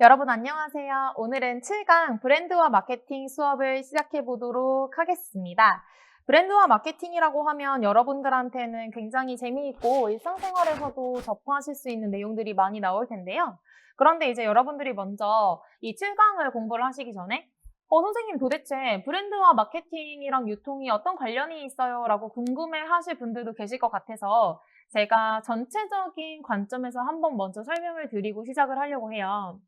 여러분 안녕하세요. 오늘은 7강 브랜드와 마케팅 수업을 시작해 보도록 하겠습니다. 브랜드와 마케팅이라고 하면 여러분들한테는 굉장히 재미있고 일상생활에서도 접하실 수 있는 내용들이 많이 나올 텐데요. 그런데 이제 여러분들이 먼저 이 7강을 공부를 하시기 전에 선생님 도대체 브랜드와 마케팅이랑 유통이 어떤 관련이 있어요? 라고 궁금해 하실 분들도 계실 것 같아서 제가 전체적인 관점에서 한번 먼저 설명을 드리고 시작을 하려고 해요.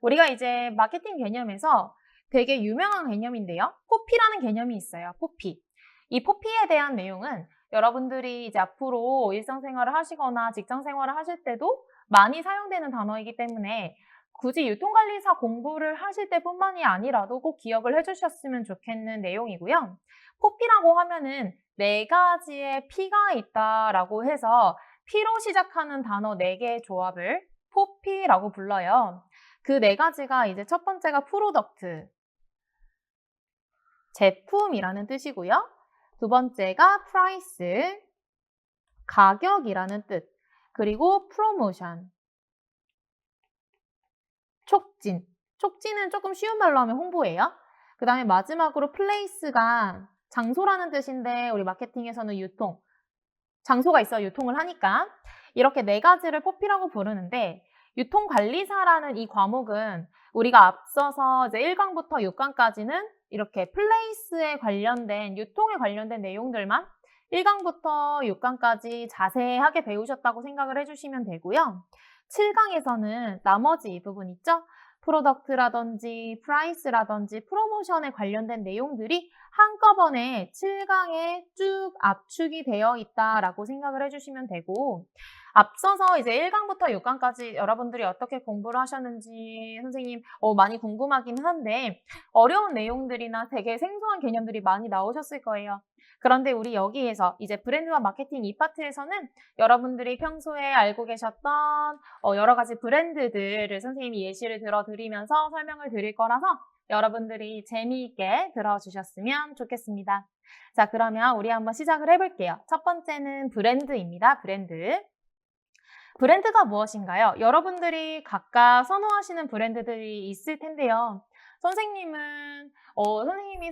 우리가 이제 마케팅 개념에서 되게 유명한 개념인데요. 포피라는 개념이 있어요. 포피. 이 포피에 대한 내용은 여러분들이 이제 앞으로 일상생활을 하시거나 직장생활을 하실 때도 많이 사용되는 단어이기 때문에 굳이 유통관리사 공부를 하실 때뿐만이 아니라도 꼭 기억을 해주셨으면 좋겠는 내용이고요. 포피라고 하면은 4가지의 P가 있다라고 해서 P로 시작하는 단어 4개의 조합을 포피라고 불러요. 그 4가지가 이제 첫 번째가 프로덕트, 제품이라는 뜻이고요. 두 번째가 프라이스, 가격이라는 뜻, 그리고 프로모션, 촉진. 촉진은 조금 쉬운 말로 하면 홍보예요. 그 다음에 마지막으로 플레이스가 장소라는 뜻인데 우리 마케팅에서는 유통, 장소가 있어 유통을 하니까 이렇게 4가지를 포피라고 부르는데 유통관리사라는 이 과목은 우리가 앞서서 이제 1강부터 6강까지는 이렇게 플레이스에 관련된 유통에 관련된 내용들만 1강부터 6강까지 자세하게 배우셨다고 생각을 해주시면 되고요. 7강에서는 나머지 이 부분 있죠? 프로덕트라든지 프라이스라든지 프로모션에 관련된 내용들이 한꺼번에 7강에 쭉 압축이 되어 있다라고 생각을 해주시면 되고 앞서서 이제 1강부터 6강까지 여러분들이 어떻게 공부를 하셨는지 선생님 많이 궁금하긴 한데 어려운 내용들이나 되게 생소한 개념들이 많이 나오셨을 거예요. 그런데 우리 여기에서 이제 브랜드와 마케팅 이 파트에서는 여러분들이 평소에 알고 계셨던 여러 가지 브랜드들을 선생님이 예시를 들어드리면서 설명을 드릴 거라서 여러분들이 재미있게 들어주셨으면 좋겠습니다. 자, 그러면 우리 한번 시작을 해볼게요. 첫 번째는 브랜드입니다. 브랜드. 브랜드가 무엇인가요? 여러분들이 각각 선호하시는 브랜드들이 있을 텐데요. 선생님이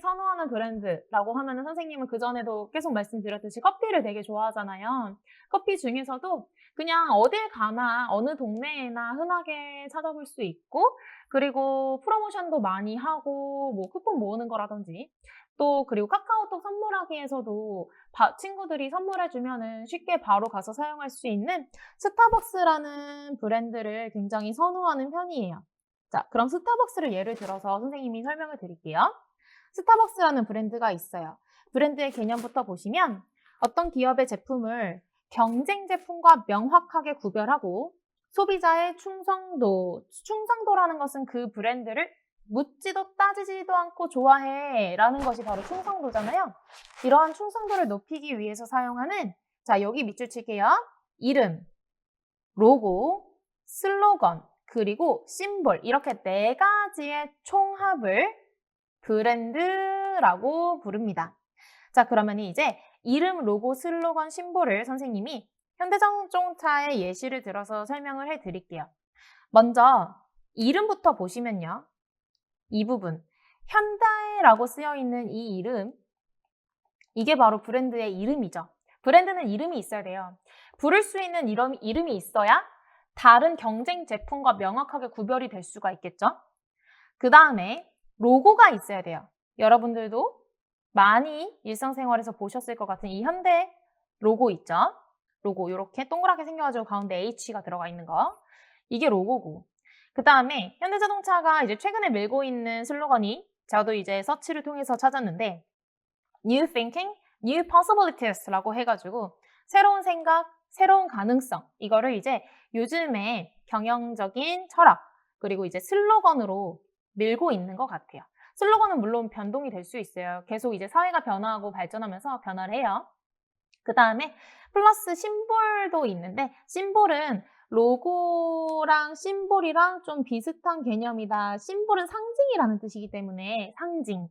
선호하는 브랜드라고 하면은 선생님은 그전에도 계속 말씀드렸듯이 커피를 되게 좋아하잖아요. 커피 중에서도 그냥 어딜 가나 어느 동네에나 흔하게 찾아볼 수 있고 그리고 프로모션도 많이 하고 뭐 쿠폰 모으는 거라든지 또 그리고 카카오톡 선물하기에서도 친구들이 선물해주면은 쉽게 바로 가서 사용할 수 있는 스타벅스라는 브랜드를 굉장히 선호하는 편이에요. 자, 그럼 스타벅스를 예를 들어서 선생님이 설명을 드릴게요. 스타벅스라는 브랜드가 있어요. 브랜드의 개념부터 보시면 어떤 기업의 제품을 경쟁 제품과 명확하게 구별하고 소비자의 충성도라는 것은 그 브랜드를 묻지도 따지지도 않고 좋아해 라는 것이 바로 충성도잖아요. 이러한 충성도를 높이기 위해서 사용하는 자, 여기 밑줄 칠게요. 이름, 로고, 슬로건, 그리고 심볼 이렇게 4가지의 총합을 브랜드라고 부릅니다. 자, 그러면 이제 이름, 로고, 슬로건, 심볼을 선생님이 현대자동차의 예시를 들어서 설명을 해드릴게요. 먼저 이름부터 보시면요. 이 부분, 현대라고 쓰여있는 이 이름, 이게 바로 브랜드의 이름이죠. 브랜드는 이름이 있어야 돼요. 부를 수 있는 이름이 있어야 다른 경쟁 제품과 명확하게 구별이 될 수가 있겠죠. 그 다음에 로고가 있어야 돼요. 여러분들도 많이 일상생활에서 보셨을 것 같은 이 현대 로고 있죠. 로고 이렇게 동그랗게 생겨가지고 가운데 H가 들어가 있는 거. 이게 로고고. 그 다음에 현대자동차가 이제 최근에 밀고 있는 슬로건이 저도 이제 서치를 통해서 찾았는데 New Thinking, New Possibilities라고 해가지고 새로운 생각, 새로운 가능성 이거를 이제 요즘에 경영적인 철학 그리고 이제 슬로건으로 밀고 있는 것 같아요. 슬로건은 물론 변동이 될 수 있어요. 계속 이제 사회가 변화하고 발전하면서 변화를 해요. 그 다음에 플러스 심볼도 있는데 심볼은 로고랑 심볼이랑 좀 비슷한 개념이다. 심볼은 상징이라는 뜻이기 때문에 상징.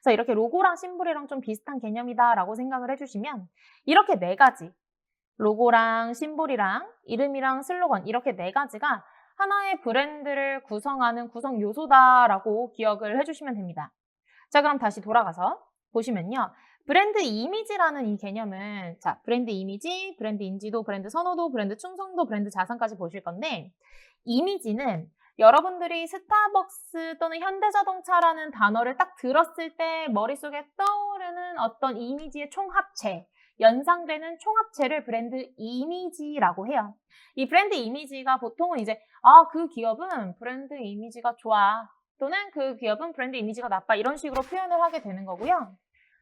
그래서 이렇게 로고랑 심볼이랑 좀 비슷한 개념이다 라고 생각을 해주시면 이렇게 4가지 로고랑 심볼이랑 이름이랑 슬로건 이렇게 4가지가 하나의 브랜드를 구성하는 구성 요소다라고 기억을 해주시면 됩니다. 자, 그럼 다시 돌아가서 보시면요. 브랜드 이미지라는 이 개념은 자, 브랜드 이미지, 브랜드 인지도, 브랜드 선호도, 브랜드 충성도, 브랜드 자산까지 보실 건데 이미지는 여러분들이 스타벅스 또는 현대자동차라는 단어를 딱 들었을 때 머릿속에 떠오르는 어떤 이미지의 총합체, 연상되는 총합체를 브랜드 이미지라고 해요. 이 브랜드 이미지가 보통은 이제 그 기업은 브랜드 이미지가 좋아 또는 그 기업은 브랜드 이미지가 나빠 이런 식으로 표현을 하게 되는 거고요.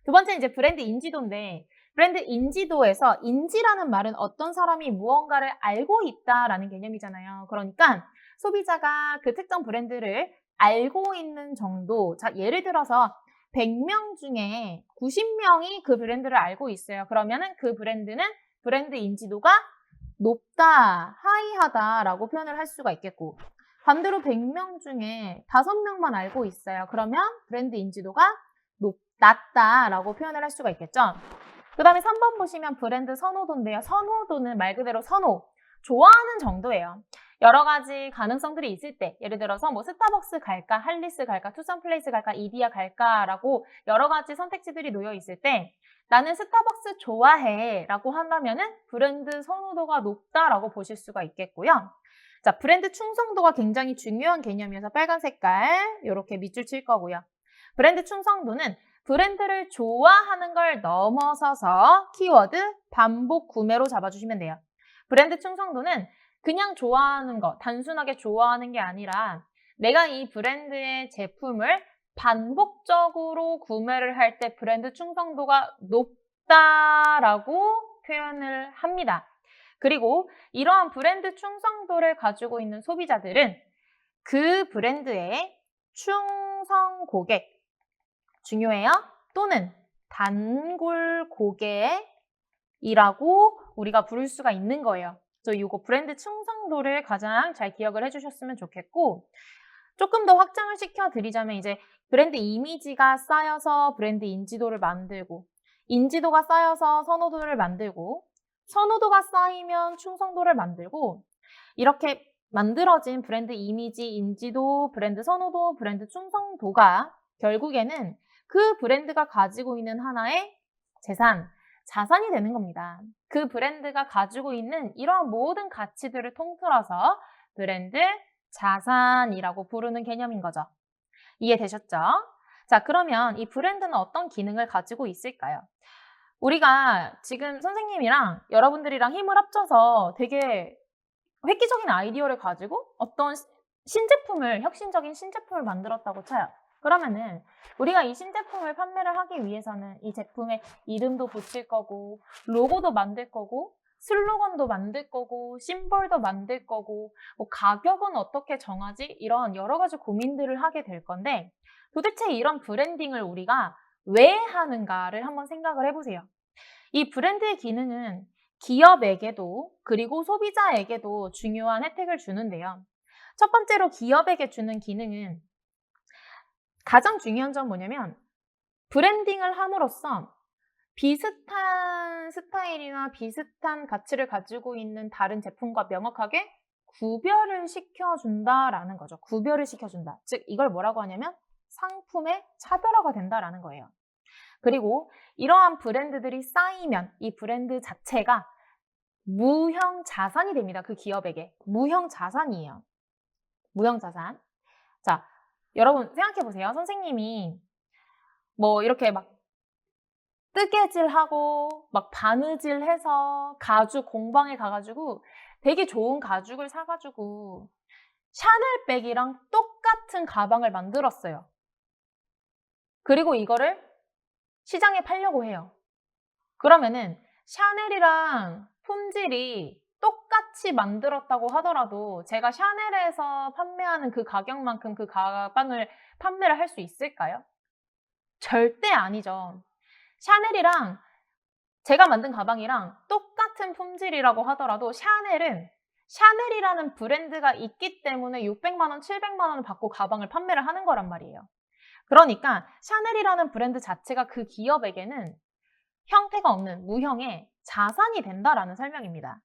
두 번째는 이제 브랜드 인지도인데 브랜드 인지도에서 인지라는 말은 어떤 사람이 무언가를 알고 있다라는 개념이잖아요. 그러니까 소비자가 그 특정 브랜드를 알고 있는 정도. 자, 예를 들어서 100명 중에 90명이 그 브랜드를 알고 있어요. 그러면은 그 브랜드는 브랜드 인지도가 높다, 하이하다라고 표현을 할 수가 있겠고 반대로 100명 중에 5명만 알고 있어요. 그러면 브랜드 인지도가 낮다라고 표현을 할 수가 있겠죠. 그 다음에 3번 보시면 브랜드 선호도인데요. 선호도는 말 그대로 선호, 좋아하는 정도예요. 여러 가지 가능성들이 있을 때 예를 들어서 뭐 스타벅스 갈까, 할리스 갈까, 투썸플레이스 갈까, 이디야 갈까라고 여러 가지 선택지들이 놓여 있을 때 나는 스타벅스 좋아해 라고 한다면은 브랜드 선호도가 높다라고 보실 수가 있겠고요. 자, 브랜드 충성도가 굉장히 중요한 개념이어서 빨간 색깔 이렇게 밑줄 칠 거고요. 브랜드 충성도는 브랜드를 좋아하는 걸 넘어서서 키워드 반복 구매로 잡아주시면 돼요. 브랜드 충성도는 그냥 좋아하는 거, 단순하게 좋아하는 게 아니라 내가 이 브랜드의 제품을 반복적으로 구매를 할 때 브랜드 충성도가 높다라고 표현을 합니다. 그리고 이러한 브랜드 충성도를 가지고 있는 소비자들은 그 브랜드의 충성 고객, 중요해요. 또는 단골 고객이라고 우리가 부를 수가 있는 거예요. 그래서 이거 브랜드 충성도를 가장 잘 기억을 해주셨으면 좋겠고 조금 더 확장을 시켜드리자면 이제 브랜드 이미지가 쌓여서 브랜드 인지도를 만들고 인지도가 쌓여서 선호도를 만들고 선호도가 쌓이면 충성도를 만들고 이렇게 만들어진 브랜드 이미지, 인지도, 브랜드 선호도, 브랜드 충성도가 결국에는 그 브랜드가 가지고 있는 하나의 재산, 자산이 되는 겁니다. 그 브랜드가 가지고 있는 이러한 모든 가치들을 통틀어서 브랜드 자산이라고 부르는 개념인 거죠. 이해되셨죠? 자, 그러면 이 브랜드는 어떤 기능을 가지고 있을까요? 우리가 지금 선생님이랑 여러분들이랑 힘을 합쳐서 되게 획기적인 아이디어를 가지고 어떤 신제품을, 혁신적인 신제품을 만들었다고 쳐요. 그러면은 우리가 이 신제품을 판매를 하기 위해서는 이 제품에 이름도 붙일 거고 로고도 만들 거고 슬로건도 만들 거고 심볼도 만들 거고 뭐 가격은 어떻게 정하지? 이런 여러 가지 고민들을 하게 될 건데 도대체 이런 브랜딩을 우리가 왜 하는가를 한번 생각을 해보세요. 이 브랜드의 기능은 기업에게도 그리고 소비자에게도 중요한 혜택을 주는데요. 첫 번째로 기업에게 주는 기능은 가장 중요한 점 뭐냐면 브랜딩을 함으로써 비슷한 스타일이나 비슷한 가치를 가지고 있는 다른 제품과 명확하게 구별을 시켜준다라는 거죠. 구별을 시켜준다. 즉 이걸 뭐라고 하냐면 상품의 차별화가 된다라는 거예요. 그리고 이러한 브랜드들이 쌓이면 이 브랜드 자체가 무형 자산이 됩니다. 그 기업에게. 무형 자산이에요. 무형 자산. 자, 여러분 생각해 보세요. 선생님이 뭐 이렇게 막 뜨개질하고 막 바느질해서 가죽 공방에 가가지고 되게 좋은 가죽을 사가지고 샤넬백이랑 똑같은 가방을 만들었어요. 그리고 이거를 시장에 팔려고 해요. 그러면은 샤넬이랑 품질이 똑같이 만들었다고 하더라도 제가 샤넬에서 판매하는 그 가격만큼 그 가방을 판매를 할 수 있을까요? 절대 아니죠. 샤넬이랑 제가 만든 가방이랑 똑같은 품질이라고 하더라도 샤넬이라는 브랜드가 있기 때문에 600만 원, 700만 원을 받고 가방을 판매를 하는 거란 말이에요. 그러니까 샤넬이라는 브랜드 자체가 그 기업에게는 형태가 없는 무형의 자산이 된다라는 설명입니다.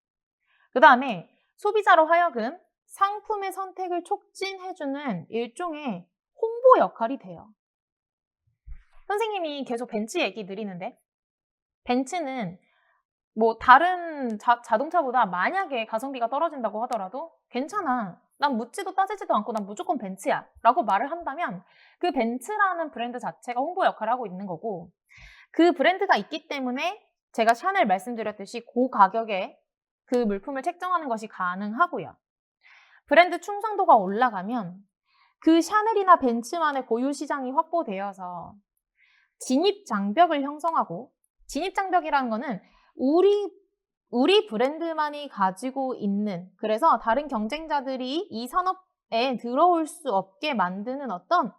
그 다음에 소비자로 하여금 상품의 선택을 촉진해주는 일종의 홍보 역할이 돼요. 선생님이 계속 벤츠 얘기 드리는데, 벤츠는 뭐 다른 자동차보다 만약에 가성비가 떨어진다고 하더라도 괜찮아. 난 묻지도 따지지도 않고 난 무조건 벤츠야. 라고 말을 한다면 그 벤츠라는 브랜드 자체가 홍보 역할을 하고 있는 거고, 그 브랜드가 있기 때문에 제가 샤넬 말씀드렸듯이 고가격에 그 물품을 책정하는 것이 가능하고요. 브랜드 충성도가 올라가면 그 샤넬이나 벤츠만의 고유 시장이 확보되어서 진입 장벽을 형성하고, 진입 장벽이라는 거는 우리 브랜드만이 가지고 있는, 그래서 다른 경쟁자들이 이 산업에 들어올 수 없게 만드는 어떤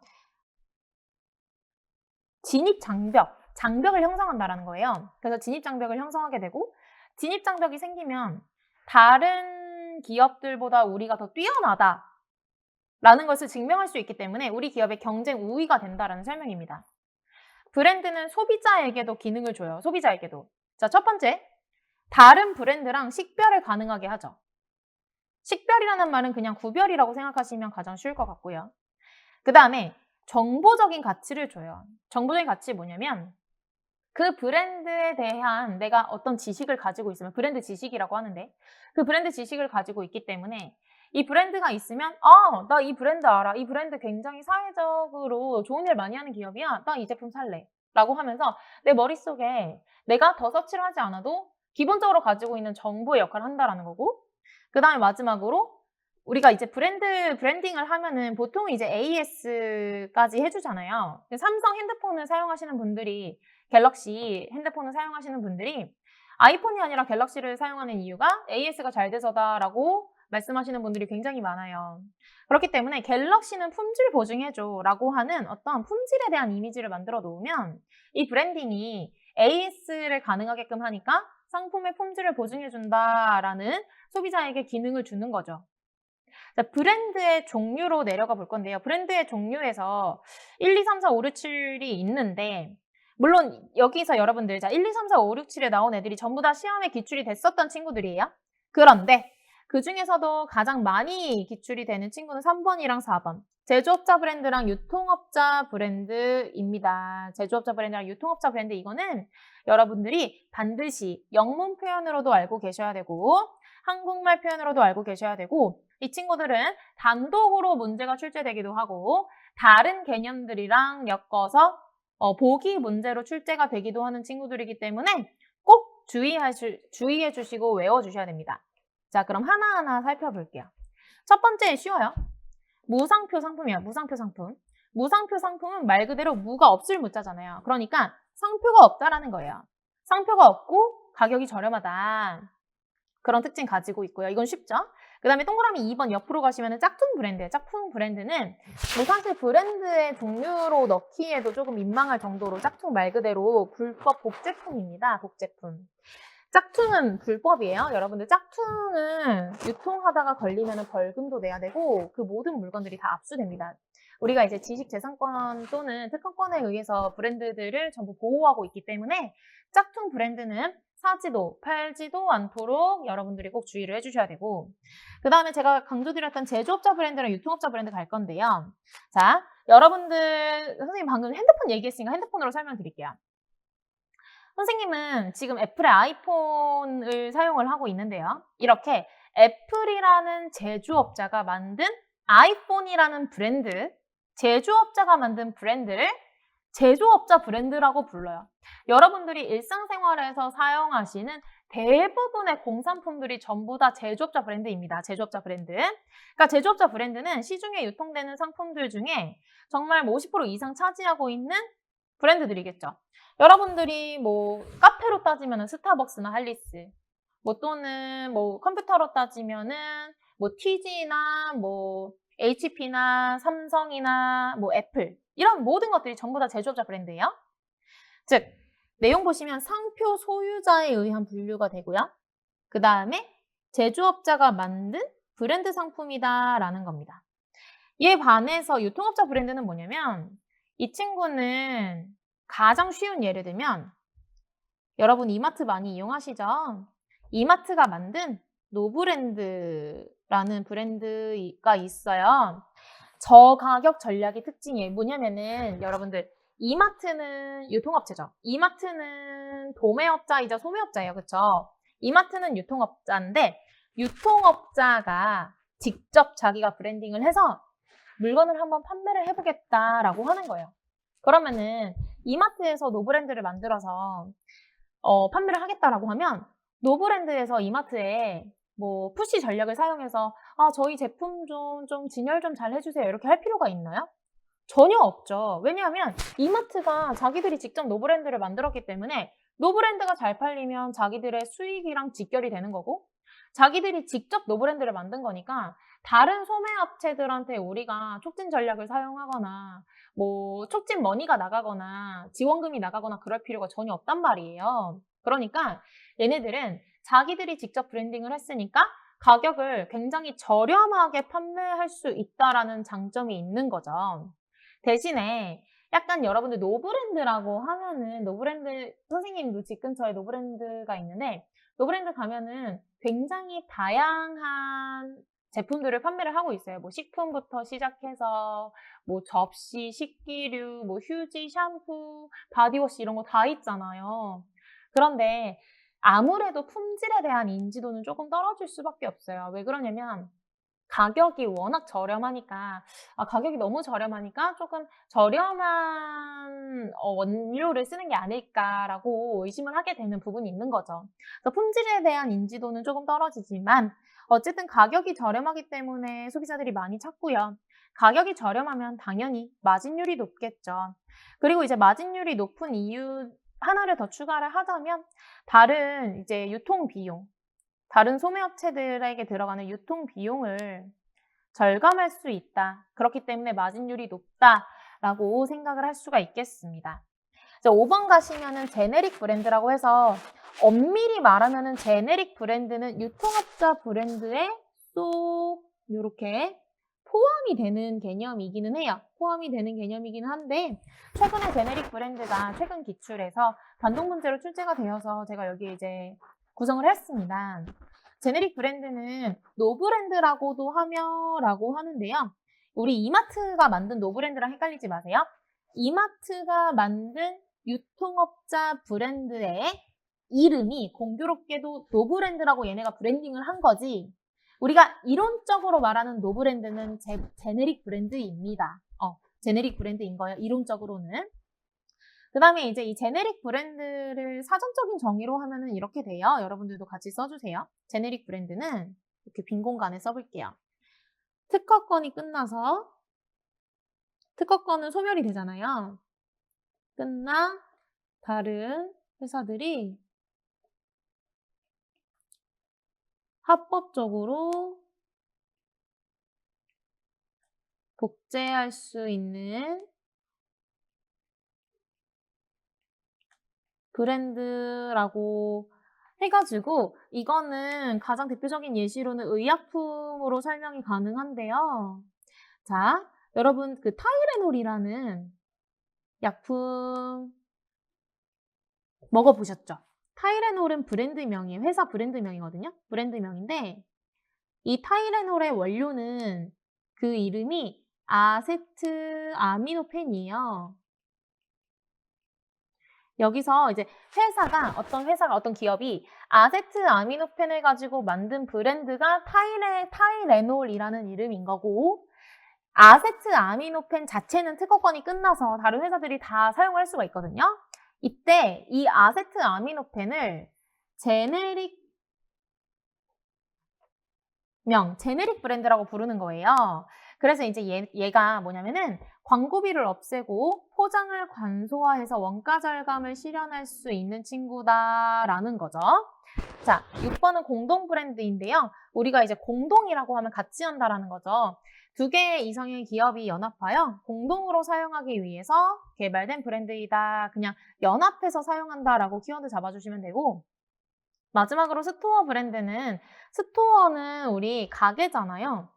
진입 장벽을 형성한다라는 거예요. 그래서 진입 장벽을 형성하게 되고, 진입 장벽이 생기면 다른 기업들보다 우리가 더 뛰어나다라는 것을 증명할 수 있기 때문에 우리 기업의 경쟁 우위가 된다라는 설명입니다. 브랜드는 소비자에게도 기능을 줘요. 소비자에게도. 자, 첫 번째, 다른 브랜드랑 식별을 가능하게 하죠. 식별이라는 말은 그냥 구별이라고 생각하시면 가장 쉬울 것 같고요. 그 다음에 정보적인 가치를 줘요. 정보적인 가치 뭐냐면 그 브랜드에 대한 내가 어떤 지식을 가지고 있으면, 브랜드 지식이라고 하는데, 그 브랜드 지식을 가지고 있기 때문에 이 브랜드가 있으면 나 이 브랜드 알아. 이 브랜드 굉장히 사회적으로 좋은 일 많이 하는 기업이야. 나 이 제품 살래. 라고 하면서 내 머릿속에 내가 더 서치를 하지 않아도 기본적으로 가지고 있는 정보의 역할을 한다라는 거고, 그 다음에 마지막으로 우리가 이제 브랜딩을 하면은 보통 이제 AS까지 해주잖아요. 삼성 핸드폰을 사용하시는 분들이, 갤럭시 핸드폰을 사용하시는 분들이 아이폰이 아니라 갤럭시를 사용하는 이유가 AS가 잘 돼서다라고 말씀하시는 분들이 굉장히 많아요. 그렇기 때문에 갤럭시는 품질 보증해줘 라고 하는 어떤 품질에 대한 이미지를 만들어 놓으면 이 브랜딩이 AS를 가능하게끔 하니까 상품의 품질을 보증해준다라는 소비자에게 기능을 주는 거죠. 자, 브랜드의 종류로 내려가 볼 건데요. 브랜드의 종류에서 1, 2, 3, 4, 5, 6, 7이 있는데, 물론 여기서 여러분들, 자, 1, 2, 3, 4, 5, 6, 7에 나온 애들이 전부 다 시험에 기출이 됐었던 친구들이에요. 그런데 그 중에서도 가장 많이 기출이 되는 친구는 3번이랑 4번. 제조업자 브랜드랑 유통업자 브랜드입니다. 제조업자 브랜드랑 유통업자 브랜드, 이거는 여러분들이 반드시 영문 표현으로도 알고 계셔야 되고 한국말 표현으로도 알고 계셔야 되고, 이 친구들은 단독으로 문제가 출제되기도 하고 다른 개념들이랑 엮어서 보기 문제로 출제가 되기도 하는 친구들이기 때문에 꼭 주의해 주시고 외워주셔야 됩니다. 자, 그럼 하나하나 살펴볼게요. 첫 번째 쉬워요. 무상표 상품이에요. 무상표 상품. 무상표 상품은 말 그대로 무가 없을 무자잖아요. 그러니까 상표가 없다라는 거예요. 상표가 없고 가격이 저렴하다. 그런 특징 가지고 있고요. 이건 쉽죠? 그 다음에 동그라미 2번 옆으로 가시면 짝퉁 브랜드예요. 짝퉁 브랜드는 뭐 사실 브랜드의 종류로 넣기에도 조금 민망할 정도로 짝퉁 말 그대로 불법 복제품입니다. 복제품. 짝퉁은 불법이에요. 여러분들, 짝퉁은 유통하다가 걸리면 벌금도 내야 되고 그 모든 물건들이 다 압수됩니다. 우리가 이제 지식재산권 또는 특허권에 의해서 브랜드들을 전부 보호하고 있기 때문에 짝퉁 브랜드는 사지도 팔지도 않도록 여러분들이 꼭 주의를 해주셔야 되고, 그 다음에 제가 강조드렸던 제조업자 브랜드랑 유통업자 브랜드 갈 건데요. 자, 여러분들, 선생님 방금 핸드폰 얘기했으니까 핸드폰으로 설명드릴게요. 선생님은 지금 애플의 아이폰을 사용을 하고 있는데요. 이렇게 애플이라는 제조업자가 만든 아이폰이라는 브랜드, 제조업자가 만든 브랜드를 제조업자 브랜드라고 불러요. 여러분들이 일상생활에서 사용하시는 대부분의 공산품들이 전부 다 제조업자 브랜드입니다. 제조업자 브랜드. 그러니까 제조업자 브랜드는 시중에 유통되는 상품들 중에 정말 50% 이상 차지하고 있는 브랜드들이겠죠. 여러분들이 뭐 카페로 따지면 스타벅스나 할리스, 뭐 또는 뭐 컴퓨터로 따지면은 뭐 TG나 뭐 HP나 삼성이나 뭐 애플, 이런 모든 것들이 전부 다 제조업자 브랜드예요. 즉, 내용 보시면 상표 소유자에 의한 분류가 되고요. 그 다음에 제조업자가 만든 브랜드 상품이다라는 겁니다. 이에 반해서 유통업자 브랜드는 뭐냐면, 이 친구는 가장 쉬운 예를 들면, 여러분 이마트 많이 이용하시죠? 이마트가 만든 노브랜드라는 브랜드가 있어요. 저가격 전략의 특징이 뭐냐면은 여러분들 이마트는 유통업체죠. 이마트는 도매업자이자 소매업자예요. 그쵸? 이마트는 유통업자인데 유통업자가 직접 자기가 브랜딩을 해서 물건을 한번 판매를 해보겠다라고 하는 거예요. 그러면은 이마트에서 노브랜드를 만들어서 판매를 하겠다라고 하면 노브랜드에서 이마트에 뭐 푸시 전략을 사용해서 저희 제품 좀 진열 좀 잘 해주세요 이렇게 할 필요가 있나요? 전혀 없죠. 왜냐하면 이마트가 자기들이 직접 노브랜드를 만들었기 때문에 노브랜드가 잘 팔리면 자기들의 수익이랑 직결이 되는 거고 자기들이 직접 노브랜드를 만든 거니까 다른 소매업체들한테 우리가 촉진 전략을 사용하거나 뭐 촉진 머니가 나가거나 지원금이 나가거나 그럴 필요가 전혀 없단 말이에요. 그러니까 얘네들은 자기들이 직접 브랜딩을 했으니까 가격을 굉장히 저렴하게 판매할 수 있다라는 장점이 있는 거죠. 대신에 약간 여러분들 노브랜드라고 하면은 노브랜드 선생님도 집 근처에 노브랜드가 있는데 노브랜드 가면은 굉장히 다양한 제품들을 판매를 하고 있어요. 뭐 식품부터 시작해서 뭐 접시, 식기류, 뭐 휴지, 샴푸, 바디워시 이런 거 다 있잖아요. 그런데 아무래도 품질에 대한 인지도는 조금 떨어질 수밖에 없어요. 왜 그러냐면 가격이 워낙 저렴하니까 가격이 너무 저렴하니까 조금 저렴한 원료를 쓰는 게 아닐까라고 의심을 하게 되는 부분이 있는 거죠. 그래서 품질에 대한 인지도는 조금 떨어지지만 어쨌든 가격이 저렴하기 때문에 소비자들이 많이 찾고요. 가격이 저렴하면 당연히 마진율이 높겠죠. 그리고 이제 마진율이 높은 이유 하나를 더 추가를 하자면 다른 이제 유통 비용, 다른 소매업체들에게 들어가는 유통 비용을 절감할 수 있다. 그렇기 때문에 마진율이 높다라고 생각을 할 수가 있겠습니다. 이제 5번 가시면은 제네릭 브랜드라고 해서 엄밀히 말하면은 제네릭 브랜드는 유통업자 브랜드에 쏙 이렇게 포함이 되는 개념이기는 해요. 포함이 되는 개념이기는 한데 최근에 제네릭 브랜드가 최근 기출에서 단독 문제로 출제가 되어서 제가 여기 이제 구성을 했습니다. 제네릭 브랜드는 노브랜드라고도 하며라고 하는데요. 우리 이마트가 만든 노브랜드랑 헷갈리지 마세요. 이마트가 만든 유통업자 브랜드의 이름이 공교롭게도 노브랜드라고 얘네가 브랜딩을 한 거지. 우리가 이론적으로 말하는 노브랜드는 제네릭 브랜드입니다. 제네릭 브랜드인 거예요. 이론적으로는. 그 다음에 이제 이 제네릭 브랜드를 사전적인 정의로 하면은 이렇게 돼요. 여러분들도 같이 써주세요. 제네릭 브랜드는 이렇게 빈 공간에 써볼게요. 특허권이 끝나서 특허권은 소멸이 되잖아요. 끝나 다른 회사들이 합법적으로 복제할 수 있는 브랜드라고 해가지고 이거는 가장 대표적인 예시로는 의약품으로 설명이 가능한데요. 자, 여러분 그 타이레놀이라는 약품 먹어보셨죠? 타이레놀은 브랜드명이에요. 회사 브랜드명이거든요. 브랜드명인데 이 타이레놀의 원료는 그 이름이 아세트아미노펜이에요. 여기서 이제 어떤 기업이 아세트아미노펜을 가지고 만든 브랜드가 타이레놀이라는 이름인 거고 아세트아미노펜 자체는 특허권이 끝나서 다른 회사들이 다 사용을 할 수가 있거든요. 이때 이 아세트아미노펜을 제네릭 브랜드라고 부르는 거예요. 그래서 이제 얘가 뭐냐면은 광고비를 없애고 포장을 간소화해서 원가 절감을 실현할 수 있는 친구다라는 거죠. 자, 6번은 공동 브랜드인데요. 우리가 이제 공동이라고 하면 같이 한다라는 거죠. 두 개의 이상의 기업이 연합하여 공동으로 사용하기 위해서 개발된 브랜드이다. 그냥 연합해서 사용한다라고 키워드 잡아주시면 되고 마지막으로 스토어는 우리 가게잖아요.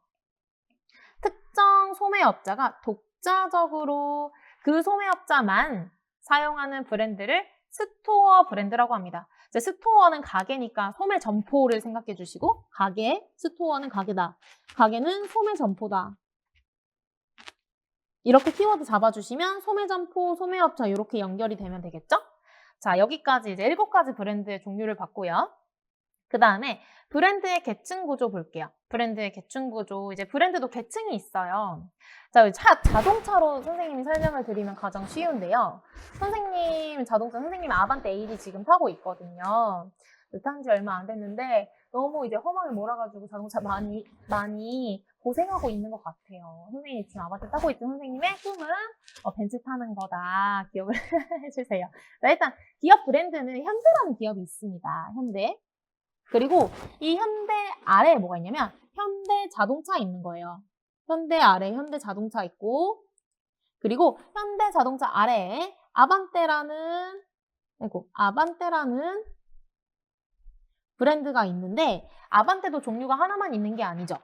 특정 소매업자가 독자적으로 그 소매업자만 사용하는 브랜드를 스토어 브랜드라고 합니다. 이제 스토어는 가게니까 소매 점포를 생각해 주시고 가게, 스토어는 가게다. 가게는 소매 점포다. 이렇게 키워드 잡아주시면 소매 점포, 소매업체 이렇게 연결이 되면 되겠죠? 자, 여기까지 이제 7가지 브랜드의 종류를 봤고요. 그 다음에 브랜드의 계층 구조 볼게요. 브랜드의 계층 구조, 이제 브랜드도 계층이 있어요. 자, 자동차로 선생님이 설명을 드리면 가장 쉬운데요. 선생님 아반떼 AD 지금 타고 있거든요. 탄 지 얼마 안 됐는데 너무 이제 험하게 몰아가지고 자동차 많이 고생하고 있는 것 같아요. 선생님이 지금 아반떼 타고 있던 선생님의 꿈은 벤츠 타는 거다. 기억을 해주세요. 자, 일단 기업 브랜드는 현대라는 기업이 있습니다. 현대. 그리고 이 현대 아래에 뭐가 있냐면 현대 자동차 있는 거예요. 현대 아래에 현대 자동차 있고, 그리고 현대 자동차 아래에 아반떼라는 브랜드가 있는데, 아반떼도 종류가 하나만 있는 게 아니죠.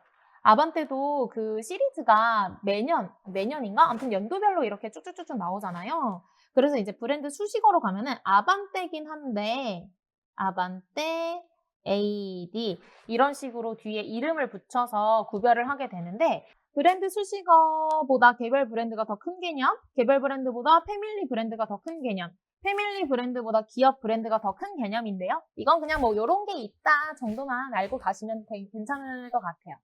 아반떼도 그 시리즈가 매년인가? 아무튼 연도별로 이렇게 쭉쭉쭉쭉 나오잖아요. 그래서 이제 브랜드 수식어로 가면은 아반떼긴 한데, 아반떼, AD 이런 식으로 뒤에 이름을 붙여서 구별을 하게 되는데, 브랜드 수식어보다 개별 브랜드가 더 큰 개념, 개별 브랜드보다 패밀리 브랜드가 더 큰 개념, 패밀리 브랜드보다 기업 브랜드가 더 큰 개념인데요. 이건 그냥 뭐 요런 게 있다 정도만 알고 가시면 괜찮을 것 같아요.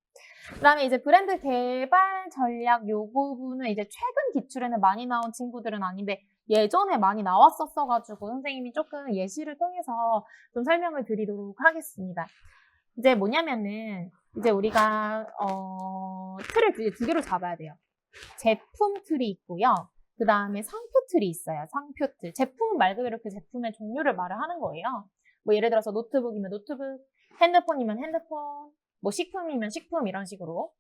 그 다음에 이제 브랜드 개발 전략 요 부분은 이제 최근 기출에는 많이 나온 친구들은 아닌데 예전에 많이 나왔었어가지고 선생님이 조금 예시를 통해서 좀 설명을 드리도록 하겠습니다. 이제 뭐냐면은 이제 우리가 틀을 두 개로 잡아야 돼요. 제품 틀이 있고요. 그 다음에 상표 틀이 있어요. 상표 틀. 제품은 말 그대로 그 제품의 종류를 말을 하는 거예요. 뭐 예를 들어서 노트북이면 노트북, 핸드폰이면 핸드폰, 뭐 식품이면 식품 이런 식으로.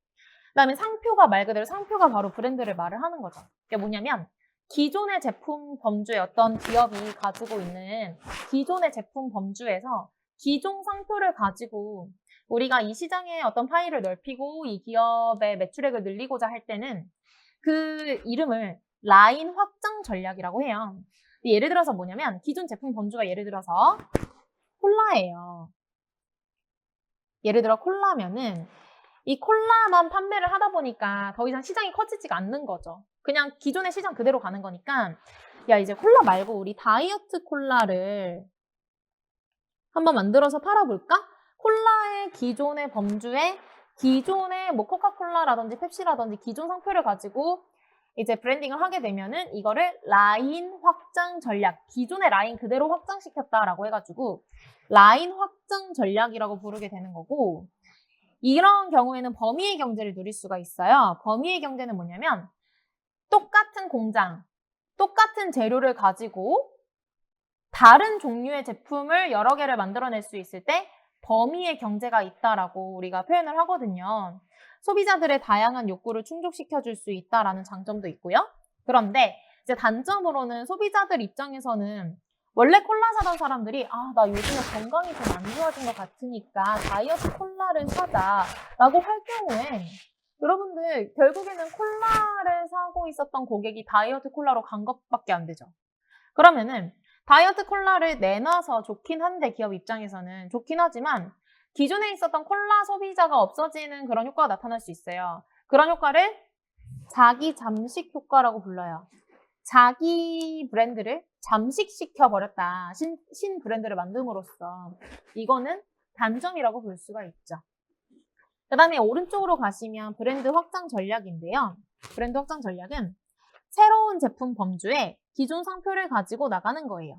그 다음에 상표가 말 그대로 상표가 바로 브랜드를 말을 하는 거죠. 그게 뭐냐면 기존의 제품 범주에 어떤 기업이 가지고 있는 기존의 제품 범주에서 기존 상표를 가지고 우리가 이 시장에 어떤 파일을 넓히고 이 기업의 매출액을 늘리고자 할 때는 그 이름을 라인 확장 전략이라고 해요. 예를 들어서 뭐냐면 기존 제품 범주가 예를 들어서 콜라예요. 예를 들어 콜라면은 이 콜라만 판매를 하다 보니까 더 이상 시장이 커지지가 않는 거죠. 그냥 기존의 시장 그대로 가는 거니까 야 이제 콜라 말고 우리 다이어트 콜라를 한번 만들어서 팔아볼까? 콜라의 기존의 범주에 기존의 뭐 코카콜라라든지 펩시라든지 기존 상표를 가지고 이제 브랜딩을 하게 되면은 이거를 라인 확장 전략, 기존의 라인 그대로 확장시켰다라고 해가지고 라인 확장 전략이라고 부르게 되는 거고, 이런 경우에는 범위의 경제를 누릴 수가 있어요. 범위의 경제는 뭐냐면 똑같은 공장, 똑같은 재료를 가지고 다른 종류의 제품을 여러 개를 만들어낼 수 있을 때 범위의 경제가 있다라고 우리가 표현을 하거든요. 소비자들의 다양한 욕구를 충족시켜줄 수 있다라는 장점도 있고요. 그런데 이제 단점으로는 소비자들 입장에서는 원래 콜라 사던 사람들이 나 요즘에 건강이 좀 안 좋아진 것 같으니까 다이어트 콜라를 사자라고 할 경우에 여러분들 결국에는 콜라를 사고 있었던 고객이 다이어트 콜라로 간 것밖에 안 되죠. 그러면은 다이어트 콜라를 내놔서 좋긴 한데 기업 입장에서는 좋긴 하지만 기존에 있었던 콜라 소비자가 없어지는 그런 효과가 나타날 수 있어요. 그런 효과를 자기 잠식 효과라고 불러요. 자기 브랜드를 잠식시켜버렸다. 신 브랜드를 만듦으로써 이거는 단점이라고 볼 수가 있죠. 그 다음에 오른쪽으로 가시면 브랜드 확장 전략인데요. 브랜드 확장 전략은 새로운 제품 범주에 기존 상표를 가지고 나가는 거예요.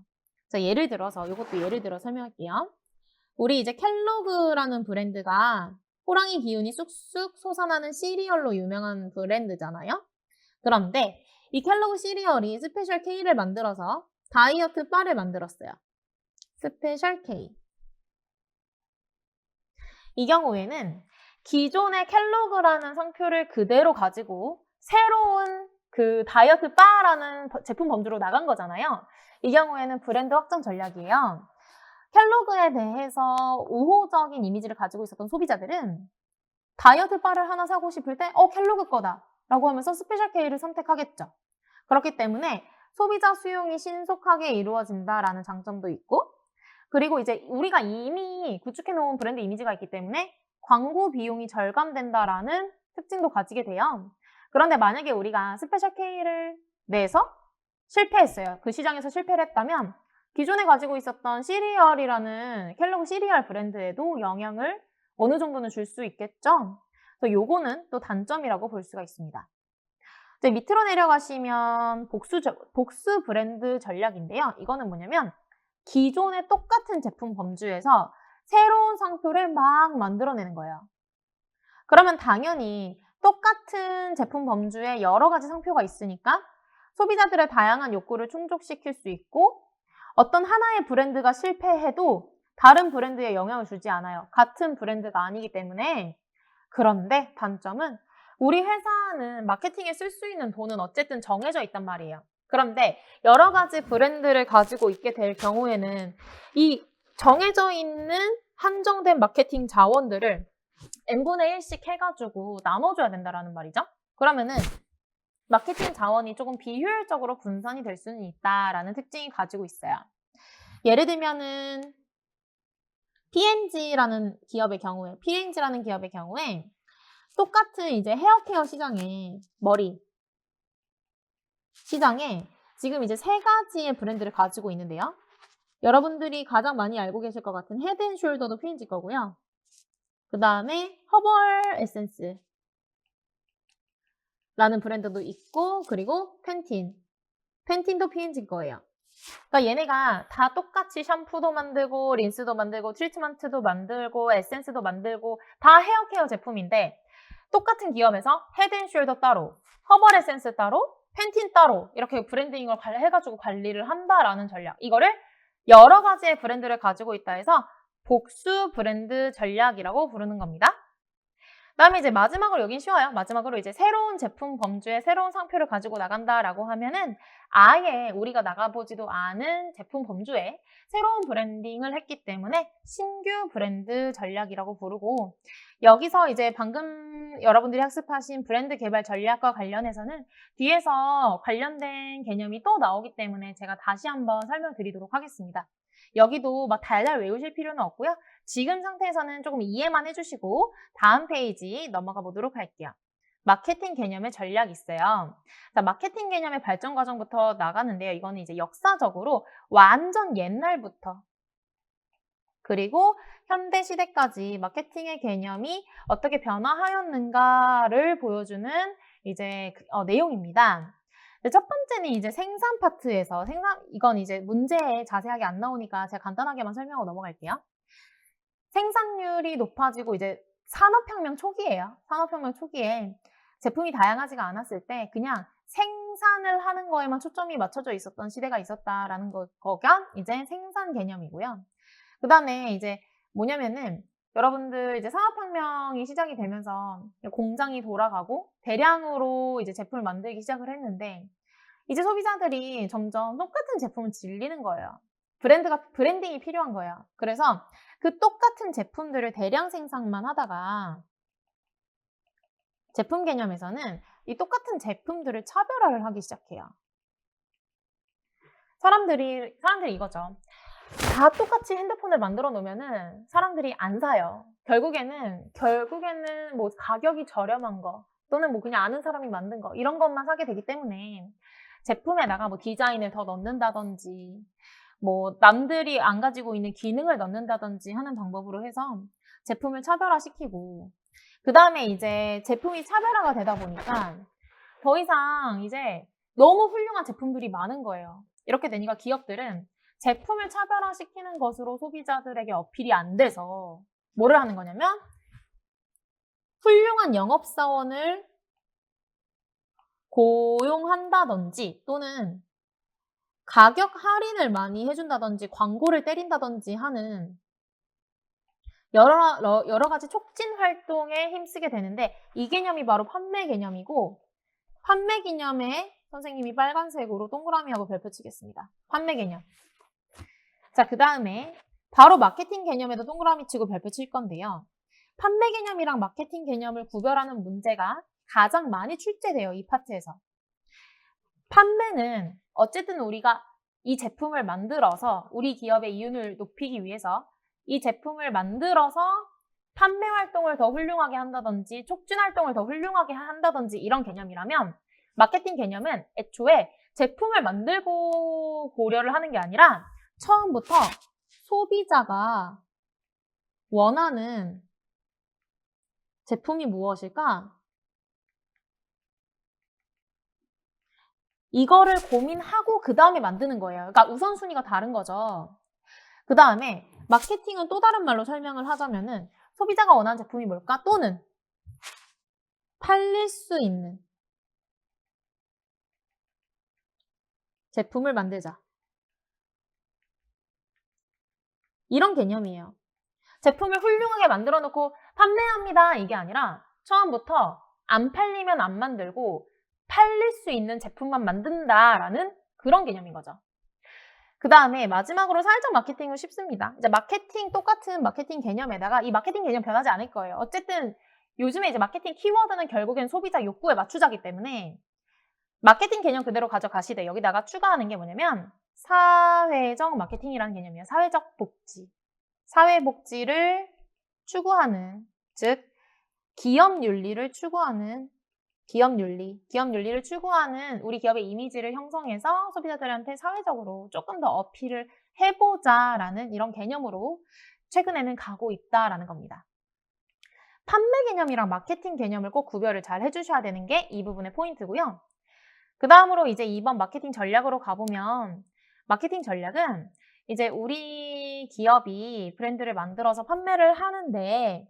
자, 예를 들어서 이것도 예를 들어 설명할게요. 우리 이제 켈로그라는 브랜드가 호랑이 기운이 쑥쑥 솟아나는 시리얼로 유명한 브랜드잖아요. 그런데 이 켈로그 시리얼이 스페셜 K를 만들어서 다이어트 바를 만들었어요. 스페셜 K. 이 경우에는 기존의 켈로그라는 상표를 그대로 가지고 새로운 그 다이어트 바라는 제품 범주로 나간 거잖아요. 이 경우에는 브랜드 확장 전략이에요. 켈로그에 대해서 우호적인 이미지를 가지고 있었던 소비자들은 다이어트 바를 하나 사고 싶을 때 켈로그 거다 라고 하면서 스페셜 K를 선택하겠죠. 그렇기 때문에 소비자 수용이 신속하게 이루어진다라는 장점도 있고, 그리고 이제 우리가 이미 구축해 놓은 브랜드 이미지가 있기 때문에 광고 비용이 절감된다라는 특징도 가지게 돼요. 그런데 만약에 우리가 스페셜 K를 내서 실패했어요. 그 시장에서 실패를 했다면 기존에 가지고 있었던 시리얼이라는 켈로그 시리얼 브랜드에도 영향을 어느 정도는 줄 수 있겠죠. 그래서 요거는 또 단점이라고 볼 수가 있습니다. 이제 밑으로 내려가시면 복수 브랜드 전략인데요. 이거는 뭐냐면 기존의 똑같은 제품 범주에서 새로운 상표를 막 만들어내는 거예요. 그러면 당연히 똑같은 제품 범주에 여러 가지 상표가 있으니까 소비자들의 다양한 욕구를 충족시킬 수 있고 어떤 하나의 브랜드가 실패해도 다른 브랜드에 영향을 주지 않아요. 같은 브랜드가 아니기 때문에. 그런데 단점은 우리 회사는 마케팅에 쓸 수 있는 돈은 어쨌든 정해져 있단 말이에요. 그런데 여러 가지 브랜드를 가지고 있게 될 경우에는 이 정해져 있는 한정된 마케팅 자원들을 n분의 1씩 해가지고 나눠줘야 된다라는 말이죠. 그러면은 마케팅 자원이 조금 비효율적으로 분산이 될 수는 있다라는 특징이 가지고 있어요. 예를 들면은 P&G라는 기업의 경우에 똑같은 이제 헤어케어 머리 시장에 지금 이제 3가지의 브랜드를 가지고 있는데요. 여러분들이 가장 많이 알고 계실 것 같은 헤드앤숄더도 P&G 거고요. 그 다음에 허벌 에센스 라는 브랜드도 있고, 그리고 펜틴도 P&G 거예요. 그러니까 얘네가 다 똑같이 샴푸도 만들고 린스도 만들고 트리트먼트도 만들고 에센스도 만들고 다 헤어케어 제품인데 똑같은 기업에서 헤드앤숄더 따로, 허벌 에센스 따로, 펜틴 따로 이렇게 브랜딩을 해가지고 관리를 한다라는 전략. 이거를 여러 가지의 브랜드를 가지고 있다 해서 복수 브랜드 전략이라고 부르는 겁니다. 그다음에 이제 마지막으로 여긴 쉬워요. 마지막으로 이제 새로운 제품 범주에 새로운 상표를 가지고 나간다라고 하면은 아예 우리가 나가보지도 않은 제품 범주에 새로운 브랜딩을 했기 때문에 신규 브랜드 전략이라고 부르고 여기서 이제 방금 여러분들이 학습하신 브랜드 개발 전략과 관련해서는 뒤에서 관련된 개념이 또 나오기 때문에 제가 다시 한번 설명드리도록 하겠습니다. 여기도 막 달달 외우실 필요는 없고요. 지금 상태에서는 조금 이해만 해주시고 다음 페이지 넘어가 보도록 할게요. 마케팅 개념의 전략이 있어요. 자, 마케팅 개념의 발전 과정부터 나가는데요. 이거는 이제 역사적으로 완전 옛날부터 그리고 현대 시대까지 마케팅의 개념이 어떻게 변화하였는가를 보여주는 이제 내용입니다. 첫 번째는 이제 생산 파트에서 이건 이제 문제에 자세하게 안 나오니까 제가 간단하게만 설명하고 넘어갈게요. 생산율이 높아지고 이제 산업혁명 초기예요. 산업혁명 초기에 제품이 다양하지가 않았을 때 그냥 생산을 하는 거에만 초점이 맞춰져 있었던 시대가 있었다라는 거가 이제 생산 개념이고요. 그 다음에 이제 뭐냐면은 여러분들 이제 산업혁명이 시작이 되면서 공장이 돌아가고 대량으로 이제 제품을 만들기 시작을 했는데 이제 소비자들이 점점 똑같은 제품을 질리는 거예요. 브랜딩이 필요한 거예요. 그래서 그 똑같은 제품들을 대량 생산만 하다가 제품 개념에서는 이 똑같은 제품들을 차별화를 하기 시작해요. 사람들이 이거죠. 다 똑같이 핸드폰을 만들어 놓으면은 사람들이 안 사요. 결국에는 뭐 가격이 저렴한 거 또는 뭐 그냥 아는 사람이 만든 거 이런 것만 사게 되기 때문에 제품에다가 뭐 디자인을 더 넣는다든지 뭐 남들이 안 가지고 있는 기능을 넣는다든지 하는 방법으로 해서 제품을 차별화시키고 그 다음에 이제 제품이 차별화가 되다 보니까 더 이상 이제 너무 훌륭한 제품들이 많은 거예요. 이렇게 되니까 기업들은 제품을 차별화시키는 것으로 소비자들에게 어필이 안 돼서 뭐를 하는 거냐면 훌륭한 영업사원을 고용한다든지 또는 가격 할인을 많이 해준다든지 광고를 때린다든지 하는 여러 가지 촉진 활동에 힘쓰게 되는데 이 개념이 바로 판매 개념이고 판매 개념에 선생님이 빨간색으로 동그라미하고 별표 치겠습니다. 판매 개념. 자, 그 다음에 바로 마케팅 개념에도 동그라미 치고 별표 칠 건데요. 판매 개념이랑 마케팅 개념을 구별하는 문제가 가장 많이 출제돼요. 이 파트에서. 판매는 어쨌든 우리가 이 제품을 만들어서 우리 기업의 이윤을 높이기 위해서 이 제품을 만들어서 판매 활동을 더 훌륭하게 한다든지 촉진 활동을 더 훌륭하게 한다든지 이런 개념이라면 마케팅 개념은 애초에 제품을 만들고 고려를 하는 게 아니라 처음부터 소비자가 원하는 제품이 무엇일까? 이거를 고민하고 그 다음에 만드는 거예요. 그러니까 우선순위가 다른 거죠. 그 다음에 마케팅은 또 다른 말로 설명을 하자면은 소비자가 원하는 제품이 뭘까? 또는 팔릴 수 있는 제품을 만들자. 이런 개념이에요. 제품을 훌륭하게 만들어 놓고 판매합니다. 이게 아니라 처음부터 안 팔리면 안 만들고 팔릴 수 있는 제품만 만든다라는 그런 개념인 거죠. 그 다음에 마지막으로 사회적 마케팅은 쉽습니다. 이제 마케팅 똑같은 마케팅 개념에다가 이 마케팅 개념 변하지 않을 거예요. 어쨌든 요즘에 이제 마케팅 키워드는 결국엔 소비자 욕구에 맞추자기 때문에 마케팅 개념 그대로 가져가시되 여기다가 추가하는 게 뭐냐면 사회적 마케팅이라는 개념이에요. 사회적 복지. 사회복지를 추구하는, 즉 기업 윤리를 추구하는 기업 윤리를 추구하는 우리 기업의 이미지를 형성해서 소비자들한테 사회적으로 조금 더 어필을 해보자라는 이런 개념으로 최근에는 가고 있다라는 겁니다. 판매 개념이랑 마케팅 개념을 꼭 구별을 잘 해주셔야 되는 게 이 부분의 포인트고요. 그 다음으로 이제 2번 마케팅 전략으로 가보면 마케팅 전략은 이제 우리 기업이 브랜드를 만들어서 판매를 하는데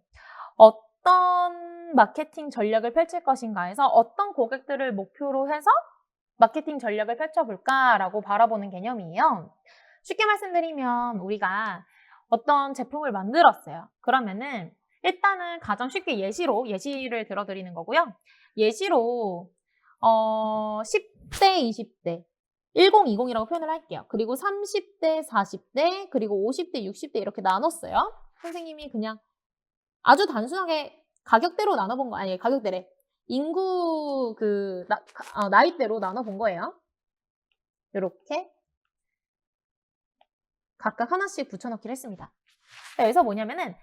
어떤 마케팅 전략을 펼칠 것인가 해서 어떤 고객들을 목표로 해서 마케팅 전략을 펼쳐볼까라고 바라보는 개념이에요. 쉽게 말씀드리면 우리가 어떤 제품을 만들었어요. 그러면은 일단은 가장 쉽게 예시를 들어드리는 거고요. 예시로 10대, 20대 1020이라고 표현을 할게요. 그리고 30대, 40대, 그리고 50대, 60대 이렇게 나눴어요. 선생님이 그냥 아주 단순하게 가격대로 나눠본 거, 아니, 가격대래. 인구, 나이대로 나눠본 거예요. 이렇게 각각 하나씩 붙여넣기를 했습니다. 여기서 뭐냐면은,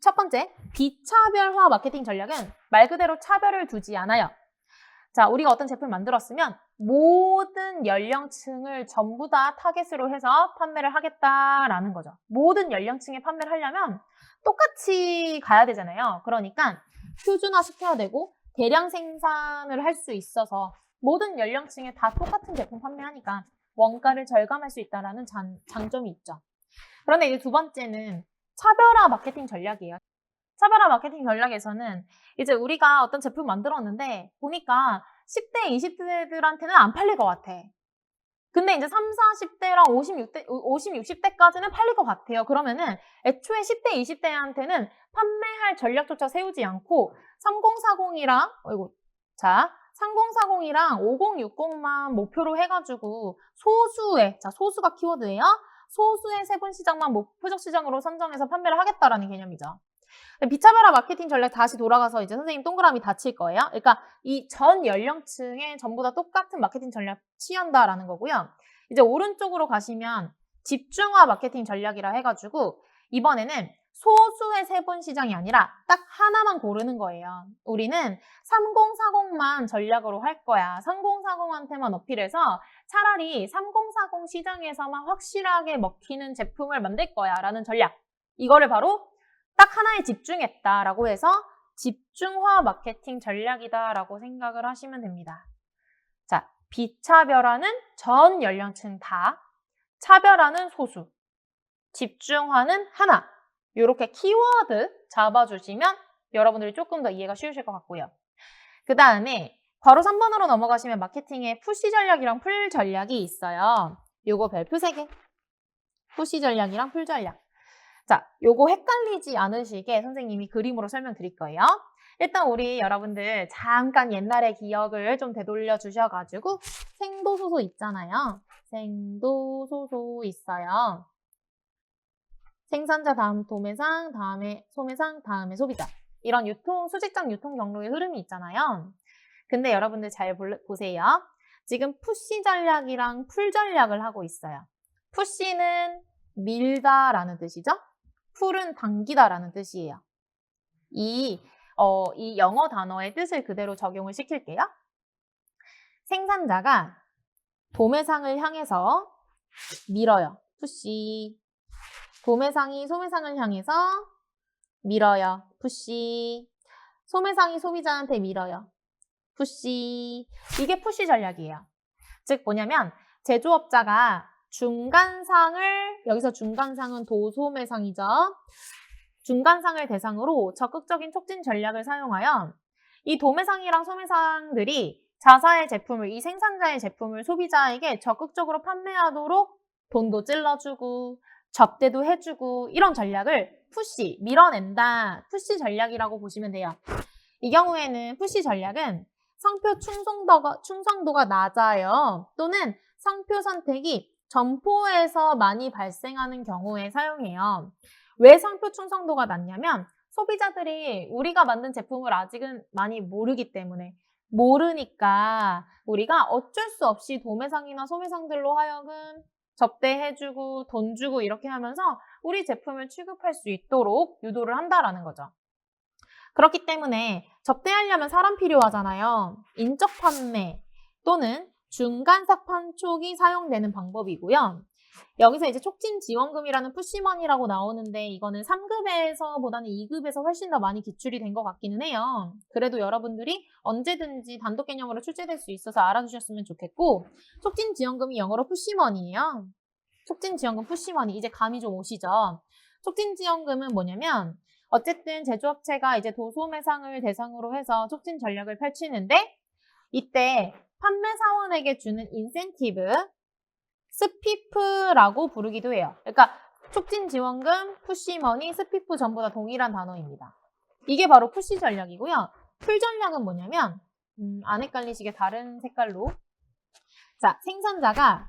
첫 번째, 비차별화 마케팅 전략은 말 그대로 차별을 두지 않아요. 자, 우리가 어떤 제품을 만들었으면 모든 연령층을 전부 다 타겟으로 해서 판매를 하겠다라는 거죠. 모든 연령층에 판매를 하려면 똑같이 가야 되잖아요. 그러니까 표준화 시켜야 되고 대량 생산을 할 수 있어서 모든 연령층에 다 똑같은 제품 판매하니까 원가를 절감할 수 있다는 장점이 있죠. 그런데 이제 두 번째는 차별화 마케팅 전략이에요. 차별화 마케팅 전략에서는 이제 우리가 어떤 제품 만들었는데 보니까 10대, 20대들한테는 안 팔릴 것 같아. 근데 이제 30, 40대랑 50, 60대까지는 팔릴 것 같아요. 그러면은 애초에 10대, 20대한테는 판매할 전략조차 세우지 않고 3040이랑 3040이랑 5060만 목표로 해가지고 소수가 키워드예요. 소수의 세분 시장만 표적 시장으로 선정해서 판매를 하겠다라는 개념이죠. 비차별화 마케팅 전략 다시 돌아가서 이제 선생님 동그라미 닫힐 거예요. 그러니까 이 전 연령층에 전부 다 똑같은 마케팅 전략 취한다라는 거고요. 이제 오른쪽으로 가시면 집중화 마케팅 전략이라 해가지고 이번에는 소수의 세분 시장이 아니라 딱 하나만 고르는 거예요. 우리는 3040만 전략으로 할 거야. 3040한테만 어필해서 차라리 3040 시장에서만 확실하게 먹히는 제품을 만들 거야 라는 전략. 이거를 바로 딱 하나에 집중했다라고 해서 집중화 마케팅 전략이다라고 생각을 하시면 됩니다. 자, 비차별화는 전 연령층 다, 차별화는 소수, 집중화는 하나. 이렇게 키워드 잡아주시면 여러분들이 조금 더 이해가 쉬우실 것 같고요. 그 다음에 바로 3번으로 넘어가시면 마케팅에 푸시 전략이랑 풀 전략이 있어요. 요거 별표 3개. 푸시 전략이랑 풀 전략. 자, 요거 헷갈리지 않으시게 선생님이 그림으로 설명드릴 거예요. 일단 우리 여러분들 잠깐 옛날의 기억을 좀 되돌려 주셔가지고 생도소소 있잖아요. 생도소소 있어요. 생산자 다음 도매상, 다음에 소매상, 다음에 소비자. 이런 수직적 유통 경로의 흐름이 있잖아요. 근데 여러분들 잘 보세요. 지금 푸시 전략이랑 풀 전략을 하고 있어요. 푸시는 밀다라는 뜻이죠. 풀은 당기다라는 뜻이에요. 이 영어 단어의 뜻을 그대로 적용을 시킬게요. 생산자가 도매상을 향해서 밀어요. 푸시. 도매상이 소매상을 향해서 밀어요. 푸시. 소매상이 소비자한테 밀어요. 푸시. 이게 푸시 전략이에요. 즉 뭐냐면 제조업자가 중간상을, 여기서 중간상은 도소매상이죠. 중간상을 대상으로 적극적인 촉진 전략을 사용하여 이 도매상이랑 소매상들이 자사의 제품을, 이 생산자의 제품을 소비자에게 적극적으로 판매하도록 돈도 찔러주고 접대도 해주고 이런 전략을 푸시, 밀어낸다. 푸시 전략이라고 보시면 돼요. 이 경우에는 푸시 전략은 상표 충성도가 낮아요. 또는 상표 선택이 점포에서 많이 발생하는 경우에 사용해요. 왜 상표 충성도가 낮냐면 소비자들이 우리가 만든 제품을 아직은 많이 모르기 때문에, 모르니까 우리가 어쩔 수 없이 도매상이나 소매상들로 하여금 접대해주고 돈 주고 이렇게 하면서 우리 제품을 취급할 수 있도록 유도를 한다라는 거죠. 그렇기 때문에 접대하려면 사람 필요하잖아요. 인적 판매 또는 중간사 판촉이 사용되는 방법이고요. 여기서 이제 촉진 지원금이라는 푸시머니라고 나오는데 이거는 3급에서보다는 2급에서 훨씬 더 많이 기출이 된 것 같기는 해요. 그래도 여러분들이 언제든지 단독 개념으로 출제될 수 있어서 알아주셨으면 좋겠고, 촉진 지원금이 영어로 푸시머니예요. 촉진 지원금 푸시머니, 이제 감이 좀 오시죠? 촉진 지원금은 뭐냐면 어쨌든 제조업체가 이제 도소매상을 대상으로 해서 촉진 전략을 펼치는데 이때 판매사원에게 주는 인센티브, 스피프라고 부르기도 해요. 그러니까 촉진 지원금, 푸시머니, 스피프 전부 다 동일한 단어입니다. 이게 바로 푸시 전략이고요. 풀 전략은 뭐냐면 안 헷갈리시게 다른 색깔로, 자, 생산자가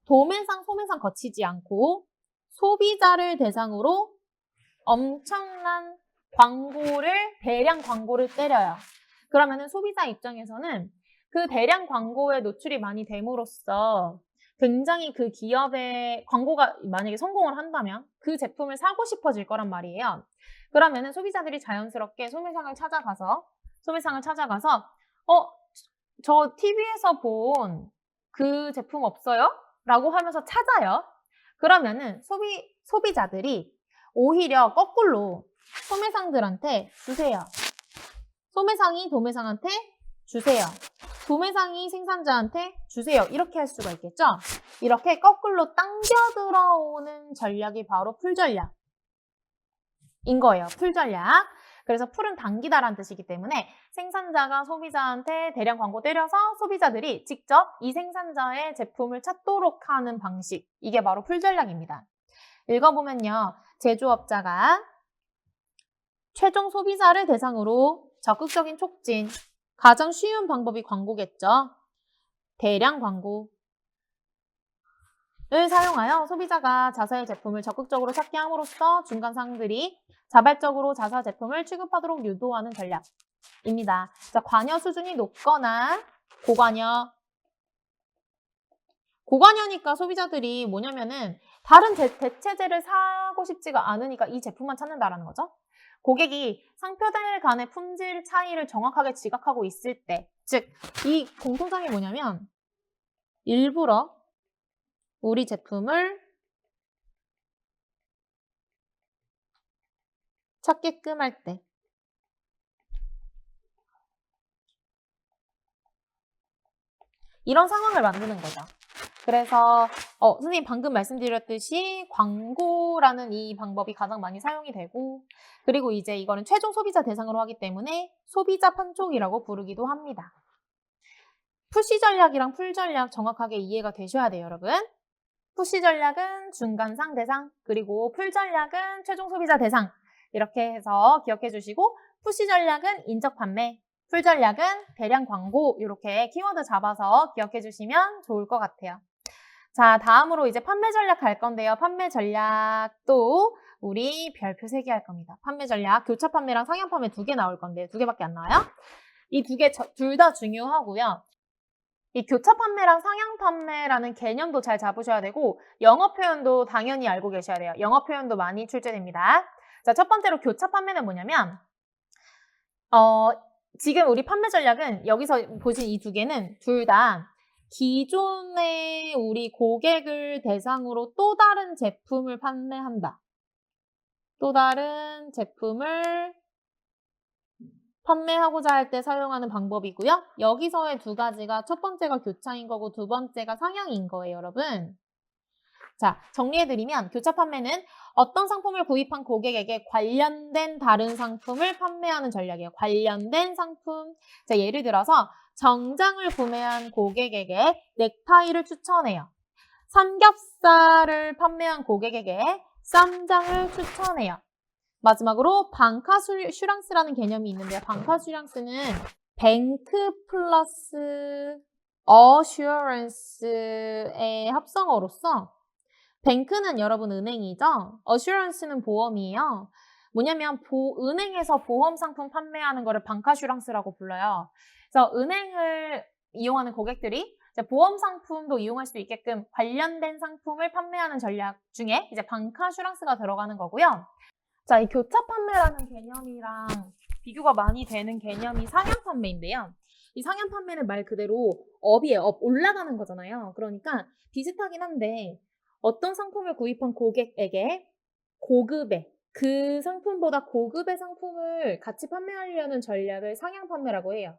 도매상, 소매상 거치지 않고 소비자를 대상으로 엄청난 대량 광고를 때려요. 그러면은 소비자 입장에서는 그 대량 광고에 노출이 많이 됨으로써 굉장히 그 기업의 광고가 만약에 성공을 한다면 그 제품을 사고 싶어질 거란 말이에요. 그러면은 소비자들이 자연스럽게 소매상을 찾아가서 저 TV에서 본 그 제품 없어요? 라고 하면서 찾아요. 그러면은 소비자들이 오히려 거꾸로 소매상들한테 주세요. 소매상이 도매상한테 주세요. 도매상이 생산자한테 주세요. 이렇게 할 수가 있겠죠? 이렇게 거꾸로 당겨 들어오는 전략이 바로 풀 전략인 거예요. 풀 전략. 그래서 풀은 당기다라는 뜻이기 때문에 생산자가 소비자한테 대량 광고 때려서 소비자들이 직접 이 생산자의 제품을 찾도록 하는 방식. 이게 바로 풀 전략입니다. 읽어보면요. 제조업자가 최종 소비자를 대상으로 적극적인 촉진, 가장 쉬운 방법이 광고겠죠. 대량 광고를 사용하여 소비자가 자사의 제품을 적극적으로 찾게 함으로써 중간상들이 자발적으로 자사 제품을 취급하도록 유도하는 전략입니다. 자, 관여 수준이 높거나 고관여니까 소비자들이 뭐냐면은 다른 대체제를 사고 싶지가 않으니까 이 제품만 찾는다라는 거죠. 고객이 상표들 간의 품질 차이를 정확하게 지각하고 있을 때, 즉 이 공통점이 뭐냐면 일부러 우리 제품을 찾게끔 할 때, 이런 상황을 만드는 거죠. 그래서 선생님 방금 말씀드렸듯이 광고라는 이 방법이 가장 많이 사용이 되고, 그리고 이제 이거는 최종 소비자 대상으로 하기 때문에 소비자 판촉이라고 부르기도 합니다. 푸시 전략이랑 풀 전략 정확하게 이해가 되셔야 돼요, 여러분. 푸시 전략은 중간상 대상, 그리고 풀 전략은 최종 소비자 대상, 이렇게 해서 기억해 주시고, 푸시 전략은 인적 판매, 풀 전략은 대량 광고, 이렇게 키워드 잡아서 기억해 주시면 좋을 것 같아요. 자, 다음으로 이제 판매 전략 갈 건데요. 판매 전략도 우리 별표 3개 할 겁니다. 판매 전략, 교차 판매랑 상향 판매 2개 나올 건데 2개밖에 안 나와요. 이 둘 다 중요하고요. 이 교차 판매랑 상향 판매라는 개념도 잘 잡으셔야 되고 영어 표현도 당연히 알고 계셔야 돼요. 영어 표현도 많이 출제됩니다. 자, 첫 번째로 교차 판매는 뭐냐면 지금 우리 판매 전략은 여기서 보신 이 두 개는 둘 다 기존의 우리 고객을 대상으로 또 다른 제품을 판매한다. 또 다른 제품을 판매하고자 할 때 사용하는 방법이고요. 여기서의 두 가지가 첫 번째가 교차인 거고 두 번째가 상향인 거예요, 여러분. 자, 정리해드리면 교차 판매는 어떤 상품을 구입한 고객에게 관련된 다른 상품을 판매하는 전략이에요. 관련된 상품. 자, 예를 들어서 정장을 구매한 고객에게 넥타이를 추천해요. 삼겹살을 판매한 고객에게 쌈장을 추천해요. 마지막으로 방카슈랑스라는 개념이 있는데요. 방카슈랑스는 뱅크 플러스 어슈어런스의 합성어로서 뱅크는 여러분 은행이죠. 어슈런스는 보험이에요. 뭐냐면 은행에서 보험 상품 판매하는 거를 방카슈랑스라고 불러요. 그래서 은행을 이용하는 고객들이 이제 보험 상품도 이용할 수 있게끔 관련된 상품을 판매하는 전략 중에 이제 방카슈랑스가 들어가는 거고요. 자, 이 교차 판매라는 개념이랑 비교가 많이 되는 개념이 상향 판매인데요. 이 상향 판매는 말 그대로 업이에요. 업 올라가는 거잖아요. 그러니까 비슷하긴 한데 어떤 상품을 구입한 고객에게 고급의 그 상품보다 고급의 상품을 같이 판매하려는 전략을 상향 판매라고 해요.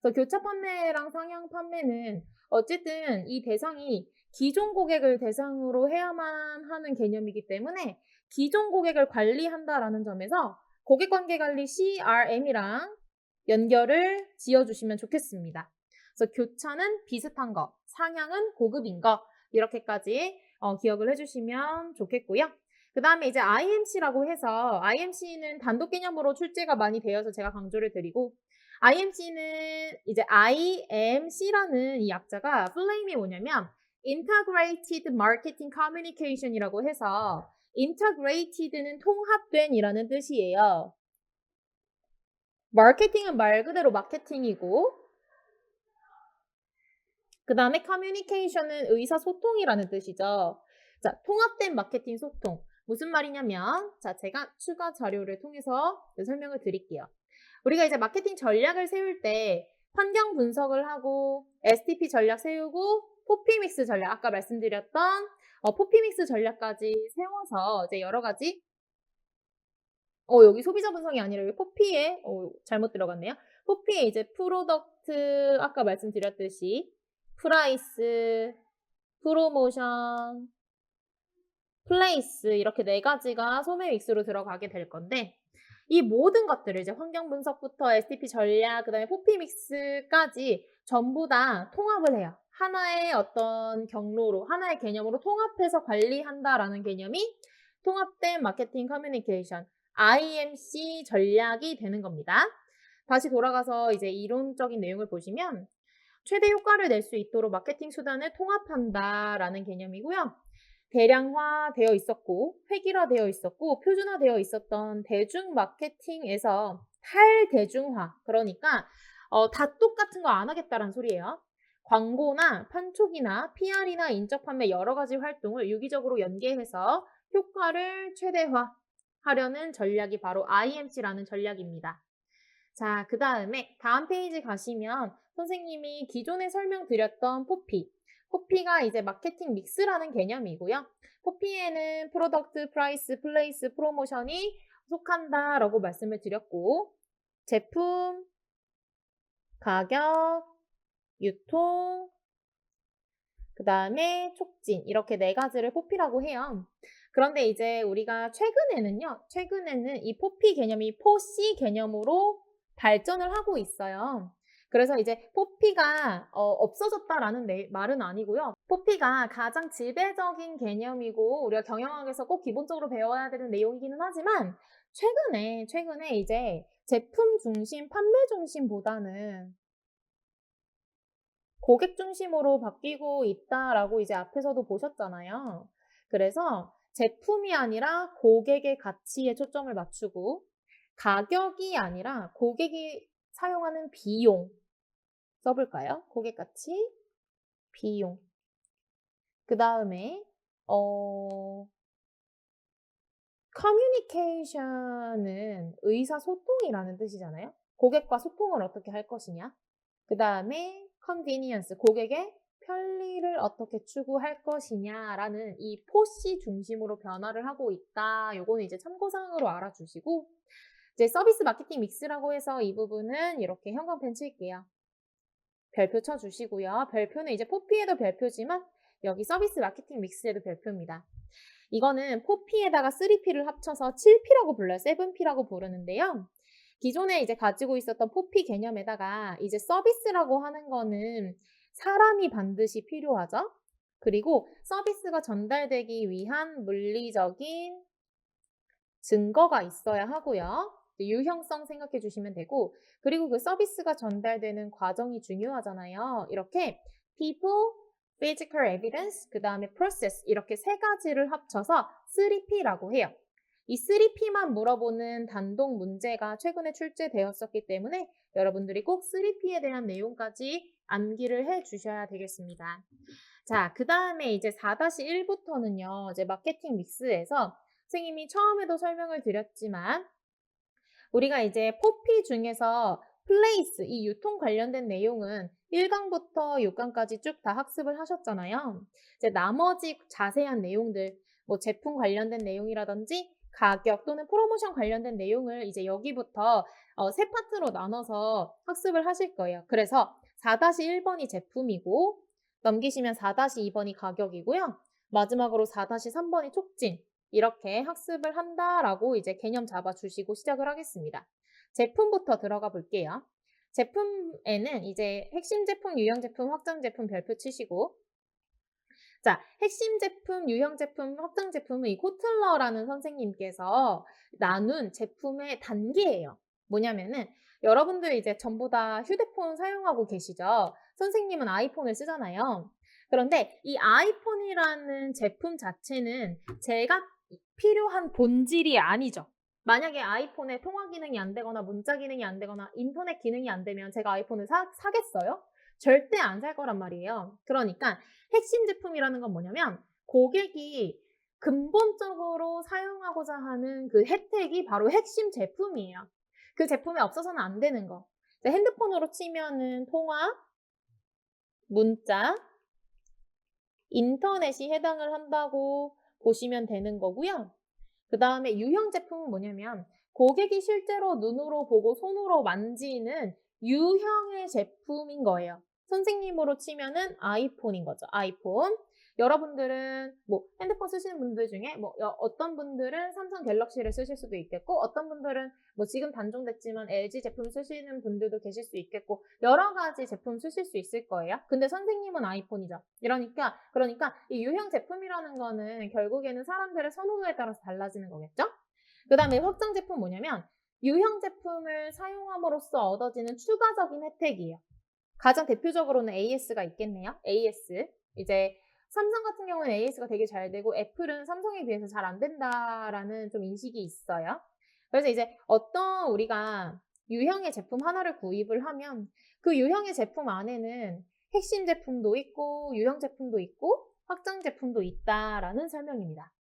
그래서 교차 판매랑 상향 판매는 어쨌든 이 대상이 기존 고객을 대상으로 해야만 하는 개념이기 때문에 기존 고객을 관리한다라는 점에서 고객관계관리 CRM이랑 연결을 지어주시면 좋겠습니다. 그래서 교차는 비슷한 거, 상향은 고급인 거 이렇게까지 기억을 해주시면 좋겠고요. 그 다음에 이제 IMC라고 해서 IMC는 단독 개념으로 출제가 많이 되어서 제가 강조를 드리고 IMC는 이제 IMC라는 이 약자가 플레임이 뭐냐면 Integrated Marketing Communication이라고 해서 Integrated는 통합된이라는 뜻이에요. 마케팅은 말 그대로 마케팅이고 그 다음에 Communication은 의사소통이라는 뜻이죠. 자, 통합된 마케팅 소통. 무슨 말이냐면 자, 제가 추가 자료를 통해서 설명을 드릴게요. 우리가 이제 마케팅 전략을 세울 때 환경 분석을 하고 STP 전략 세우고 포피믹스 전략 아까 말씀드렸던 포피믹스 전략까지 세워서 이제 여러 가지 여기 소비자 분석이 아니라 여기 포피에 잘못 들어갔네요. 포피에 이제 프로덕트 아까 말씀드렸듯이 프라이스, 프로모션, 플레이스 이렇게 네 가지가 소매 믹스로 들어가게 될 건데 이 모든 것들을 이제 환경 분석부터 STP 전략, 그다음에 포피 믹스까지 전부 다 통합을 해요. 하나의 어떤 경로로, 하나의 개념으로 통합해서 관리한다라는 개념이 통합된 마케팅 커뮤니케이션, IMC 전략이 되는 겁니다. 다시 돌아가서 이제 이론적인 내용을 보시면 최대 효과를 낼 수 있도록 마케팅 수단을 통합한다라는 개념이고요. 대량화되어 있었고 획일화되어 있었고 표준화되어 있었던 대중 마케팅에서 탈대중화 그러니까 다 똑같은 거 안 하겠다라는 소리예요. 광고나 판촉이나 PR이나 인적 판매 여러 가지 활동을 유기적으로 연계해서 효과를 최대화하려는 전략이 바로 IMC라는 전략입니다. 자, 그 다음에 다음 페이지 가시면 선생님이 기존에 설명드렸던 포피가 이제 마케팅 믹스라는 개념이고요. 포피에는 프로덕트, 프라이스, 플레이스, 프로모션이 속한다라고 말씀을 드렸고 제품, 가격, 유통, 그 다음에 촉진 이렇게 네 가지를 포피라고 해요. 그런데 이제 우리가 최근에는 이 포피 개념이 포시 개념으로 발전을 하고 있어요. 그래서 이제 포피가 없어졌다라는 말은 아니고요. 포피가 가장 지배적인 개념이고 우리가 경영학에서 꼭 기본적으로 배워야 되는 내용이기는 하지만 최근에 이제 제품 중심, 판매 중심보다는 고객 중심으로 바뀌고 있다라고 이제 앞에서도 보셨잖아요. 그래서 제품이 아니라 고객의 가치에 초점을 맞추고 가격이 아니라 고객이 사용하는 비용. 써볼까요? 고객가치, 비용. 그 다음에 communication은 의사소통이라는 뜻이잖아요. 고객과 소통을 어떻게 할 것이냐. 그 다음에 convenience, 고객의 편리를 어떻게 추구할 것이냐라는 이 포시 중심으로 변화를 하고 있다. 요거는 이제 참고사항으로 알아주시고, 이제 서비스 마케팅 믹스라고 해서 이 부분은 이렇게 형광펜 칠게요. 별표 쳐주시고요. 별표는 이제 포피에도 별표지만 여기 서비스 마케팅 믹스에도 별표입니다. 이거는 포피에다가 3P를 합쳐서 7P라고 불러요. 7P라고 부르는데요. 기존에 이제 가지고 있었던 포피 개념에다가 이제 서비스라고 하는 거는 사람이 반드시 필요하죠. 그리고 서비스가 전달되기 위한 물리적인 증거가 있어야 하고요. 유형성 생각해 주시면 되고, 그리고 그 서비스가 전달되는 과정이 중요하잖아요. 이렇게 people, physical evidence, 그 다음에 process 이렇게 세 가지를 합쳐서 3P라고 해요. 이 3P만 물어보는 단독 문제가 최근에 출제되었었기 때문에 여러분들이 꼭 3P에 대한 내용까지 암기를 해 주셔야 되겠습니다. 자, 그 다음에 이제 4-1부터는요, 이제 마케팅 믹스에서 선생님이 처음에도 설명을 드렸지만 우리가 이제 포피 중에서 플레이스, 이 유통 관련된 내용은 1강부터 6강까지 쭉 다 학습을 하셨잖아요. 이제 나머지 자세한 내용들, 뭐 제품 관련된 내용이라든지 가격 또는 프로모션 관련된 내용을 이제 여기부터 세 파트로 나눠서 학습을 하실 거예요. 그래서 4-1번이 제품이고 넘기시면 4-2번이 가격이고요. 마지막으로 4-3번이 촉진. 이렇게 학습을 한다라고 이제 개념 잡아주시고 시작을 하겠습니다. 제품부터 들어가 볼게요. 제품에는 이제 핵심 제품, 유형 제품, 확장 제품 별표 치시고, 자, 핵심 제품, 유형 제품, 확장 제품은 이 코틀러라는 선생님께서 나눈 제품의 단계예요. 뭐냐면은 여러분들 이제 전부 다 휴대폰 사용하고 계시죠? 선생님은 아이폰을 쓰잖아요. 그런데 이 아이폰이라는 제품 자체는 제가 필요한 본질이 아니죠. 만약에 아이폰에 통화 기능이 안 되거나 문자 기능이 안 되거나 인터넷 기능이 안 되면 제가 아이폰을 사겠어요? 절대 안 살 거란 말이에요. 그러니까 핵심 제품이라는 건 뭐냐면 고객이 근본적으로 사용하고자 하는 그 혜택이 바로 핵심 제품이에요. 그 제품에 없어서는 안 되는 거. 핸드폰으로 치면은 통화, 문자, 인터넷이 해당을 한다고 보시면 되는 거고요. 그 다음에 유형 제품은 뭐냐면 고객이 실제로 눈으로 보고 손으로 만지는 유형의 제품인 거예요. 선생님으로 치면은 아이폰인 거죠. 아이폰. 여러분들은 뭐 핸드폰 쓰시는 분들 중에 뭐 어떤 분들은 삼성 갤럭시를 쓰실 수도 있겠고 어떤 분들은 뭐 지금 단종됐지만 LG 제품 쓰시는 분들도 계실 수 있겠고 여러 가지 제품 쓰실 수 있을 거예요. 근데 선생님은 아이폰이죠. 그러니까 이 유형 제품이라는 거는 결국에는 사람들의 선호도에 따라서 달라지는 거겠죠? 그 다음에 확장 제품 뭐냐면 유형 제품을 사용함으로써 얻어지는 추가적인 혜택이에요. 가장 대표적으로는 AS가 있겠네요. AS. 이제 삼성 같은 경우는 AS가 되게 잘 되고 애플은 삼성에 비해서 잘 안 된다라는 좀 인식이 있어요. 그래서 이제 어떤 우리가 유형의 제품 하나를 구입을 하면 그 유형의 제품 안에는 핵심 제품도 있고 유형 제품도 있고 확장 제품도 있다라는 설명입니다.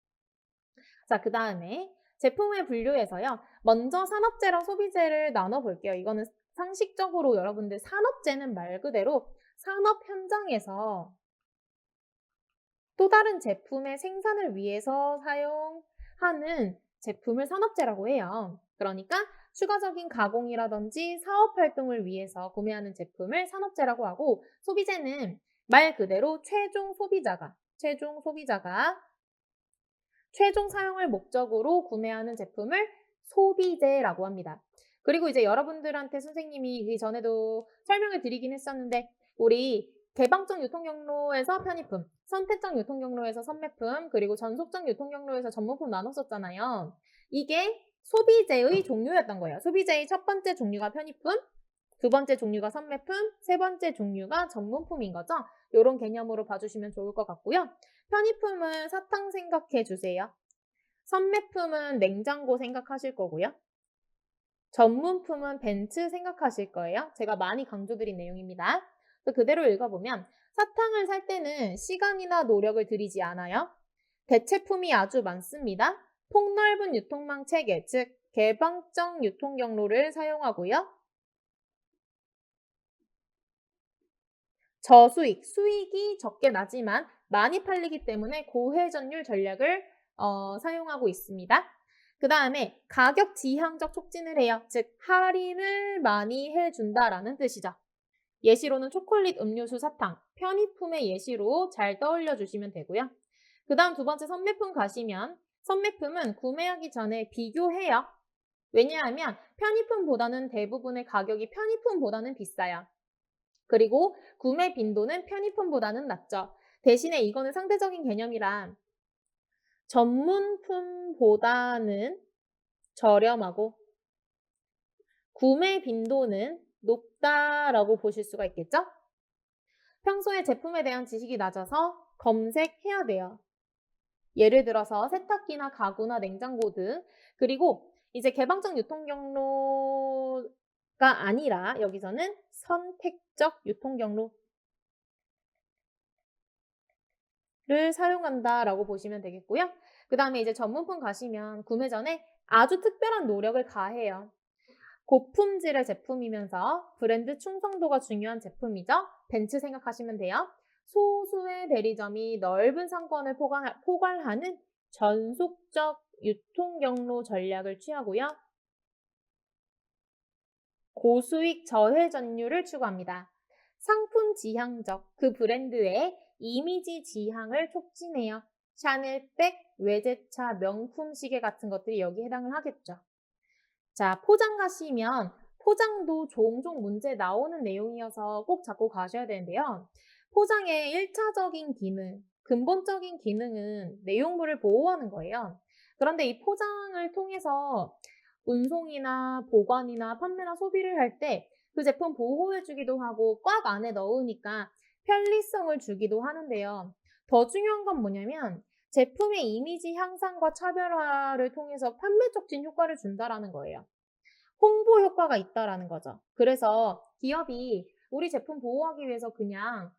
자, 그 다음에 제품의 분류에서요. 먼저 산업재랑 소비재를 나눠볼게요. 이거는 상식적으로 여러분들 산업재는 말 그대로 산업 현장에서 또 다른 제품의 생산을 위해서 사용하는 제품을 산업재라고 해요. 그러니까 추가적인 가공이라든지 사업 활동을 위해서 구매하는 제품을 산업재라고 하고 소비재는 말 그대로 최종 소비자가 최종 사용을 목적으로 구매하는 제품을 소비재라고 합니다. 그리고 이제 여러분들한테 선생님이 이전에도 설명을 드리긴 했었는데 우리 개방적 유통경로에서 편의품, 선택적 유통경로에서 선매품, 그리고 전속적 유통경로에서 전문품 나눴었잖아요. 이게 소비재의 종류였던 거예요. 소비재의 첫 번째 종류가 편의품, 두 번째 종류가 선매품, 세 번째 종류가 전문품인 거죠. 이런 개념으로 봐주시면 좋을 것 같고요. 편의품은 사탕 생각해 주세요. 선매품은 냉장고 생각하실 거고요. 전문품은 벤츠 생각하실 거예요. 제가 많이 강조드린 내용입니다. 그대로 읽어보면 사탕을 살 때는 시간이나 노력을 들이지 않아요. 대체품이 아주 많습니다. 폭넓은 유통망 체계, 즉 개방적 유통 경로를 사용하고요. 저수익, 수익이 적게 나지만 많이 팔리기 때문에 고회전율 전략을 사용하고 있습니다. 그 다음에 가격 지향적 촉진을 해요. 즉 할인을 많이 해준다라는 뜻이죠. 예시로는 초콜릿, 음료수, 사탕, 편의품의 예시로 잘 떠올려 주시면 되고요. 그 다음 두 번째 선매품 가시면 선매품은 구매하기 전에 비교해요. 왜냐하면 편의품보다는 대부분의 가격이 편의품보다는 비싸요. 그리고 구매 빈도는 편의품보다는 낮죠. 대신에 이거는 상대적인 개념이라 전문품보다는 저렴하고 구매 빈도는 높다라고 보실 수가 있겠죠? 평소에 제품에 대한 지식이 낮아서 검색해야 돼요. 예를 들어서 세탁기나 가구나 냉장고 등. 그리고 이제 개방적 유통 경로가 아니라 여기서는 선택적 유통 경로를 사용한다라고 보시면 되겠고요. 그 다음에 이제 전문품 가시면 구매 전에 아주 특별한 노력을 가해요. 고품질의 제품이면서 브랜드 충성도가 중요한 제품이죠. 벤츠 생각하시면 돼요. 소수의 대리점이 넓은 상권을 포괄하는 전속적 유통 경로 전략을 취하고요. 고수익 저회전율을 추구합니다. 상품 지향적, 그 브랜드의 이미지 지향을 촉진해요. 샤넬백, 외제차, 명품 시계 같은 것들이 여기에 해당을 하겠죠. 자, 포장 가시면 포장도 종종 문제 나오는 내용이어서 꼭 잡고 가셔야 되는데요. 포장의 1차적인 기능, 근본적인 기능은 내용물을 보호하는 거예요. 그런데 이 포장을 통해서 운송이나 보관이나 판매나 소비를 할 때 그 제품 보호해주기도 하고 꽉 안에 넣으니까 편리성을 주기도 하는데요. 더 중요한 건 뭐냐면 제품의 이미지 향상과 차별화를 통해서 판매 촉진 효과를 준다라는 거예요. 홍보 효과가 있다라는 거죠. 그래서 기업이 우리 제품 보호하기 위해서 그냥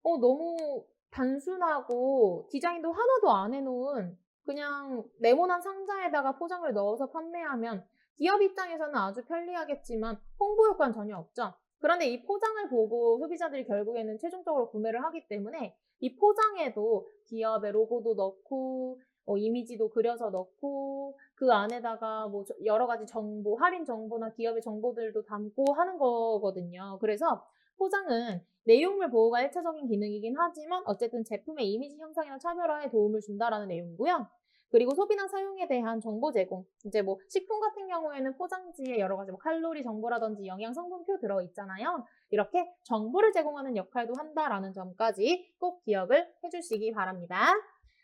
너무 단순하고 디자인도 하나도 안 해놓은 그냥 네모난 상자에다가 포장을 넣어서 판매하면 기업 입장에서는 아주 편리하겠지만 홍보 효과는 전혀 없죠. 그런데 이 포장을 보고 소비자들이 결국에는 최종적으로 구매를 하기 때문에 이 포장에도 기업의 로고도 넣고 이미지도 그려서 넣고 그 안에다가 뭐 여러 가지 정보, 할인 정보나 기업의 정보들도 담고 하는 거거든요. 그래서 포장은 내용물 보호가 1차적인 기능이긴 하지만 어쨌든 제품의 이미지 형상이나 차별화에 도움을 준다라는 내용이고요. 그리고 소비나 사용에 대한 정보 제공. 이제 뭐 식품 같은 경우에는 포장지에 여러 가지 뭐 칼로리 정보라든지 영양 성분표 들어 있잖아요. 이렇게 정보를 제공하는 역할도 한다라는 점까지 꼭 기억을 해주시기 바랍니다.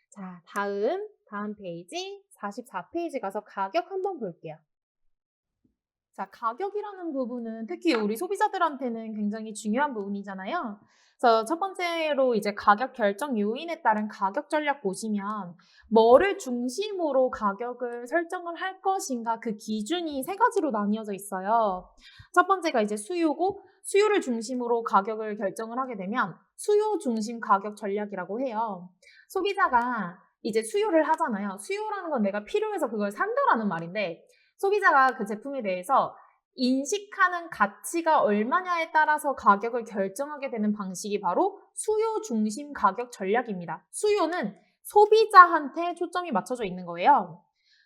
자, 다음 페이지 44페이지 가서 가격 한번 볼게요. 자, 가격이라는 부분은 특히 우리 소비자들한테는 굉장히 중요한 부분이잖아요. 그래서 첫 번째로 이제 가격 결정 요인에 따른 가격 전략 보시면 뭐를 중심으로 가격을 설정을 할 것인가 그 기준이 세 가지로 나뉘어져 있어요. 첫 번째가 이제 수요고 수요를 중심으로 가격을 결정을 하게 되면 수요 중심 가격 전략이라고 해요. 소비자가 이제 수요를 하잖아요. 수요라는 건 내가 필요해서 그걸 산다라는 말인데 소비자가 그 제품에 대해서 인식하는 가치가 얼마냐에 따라서 가격을 결정하게 되는 방식이 바로 수요 중심 가격 전략입니다. 수요는 소비자한테 초점이 맞춰져 있는 거예요.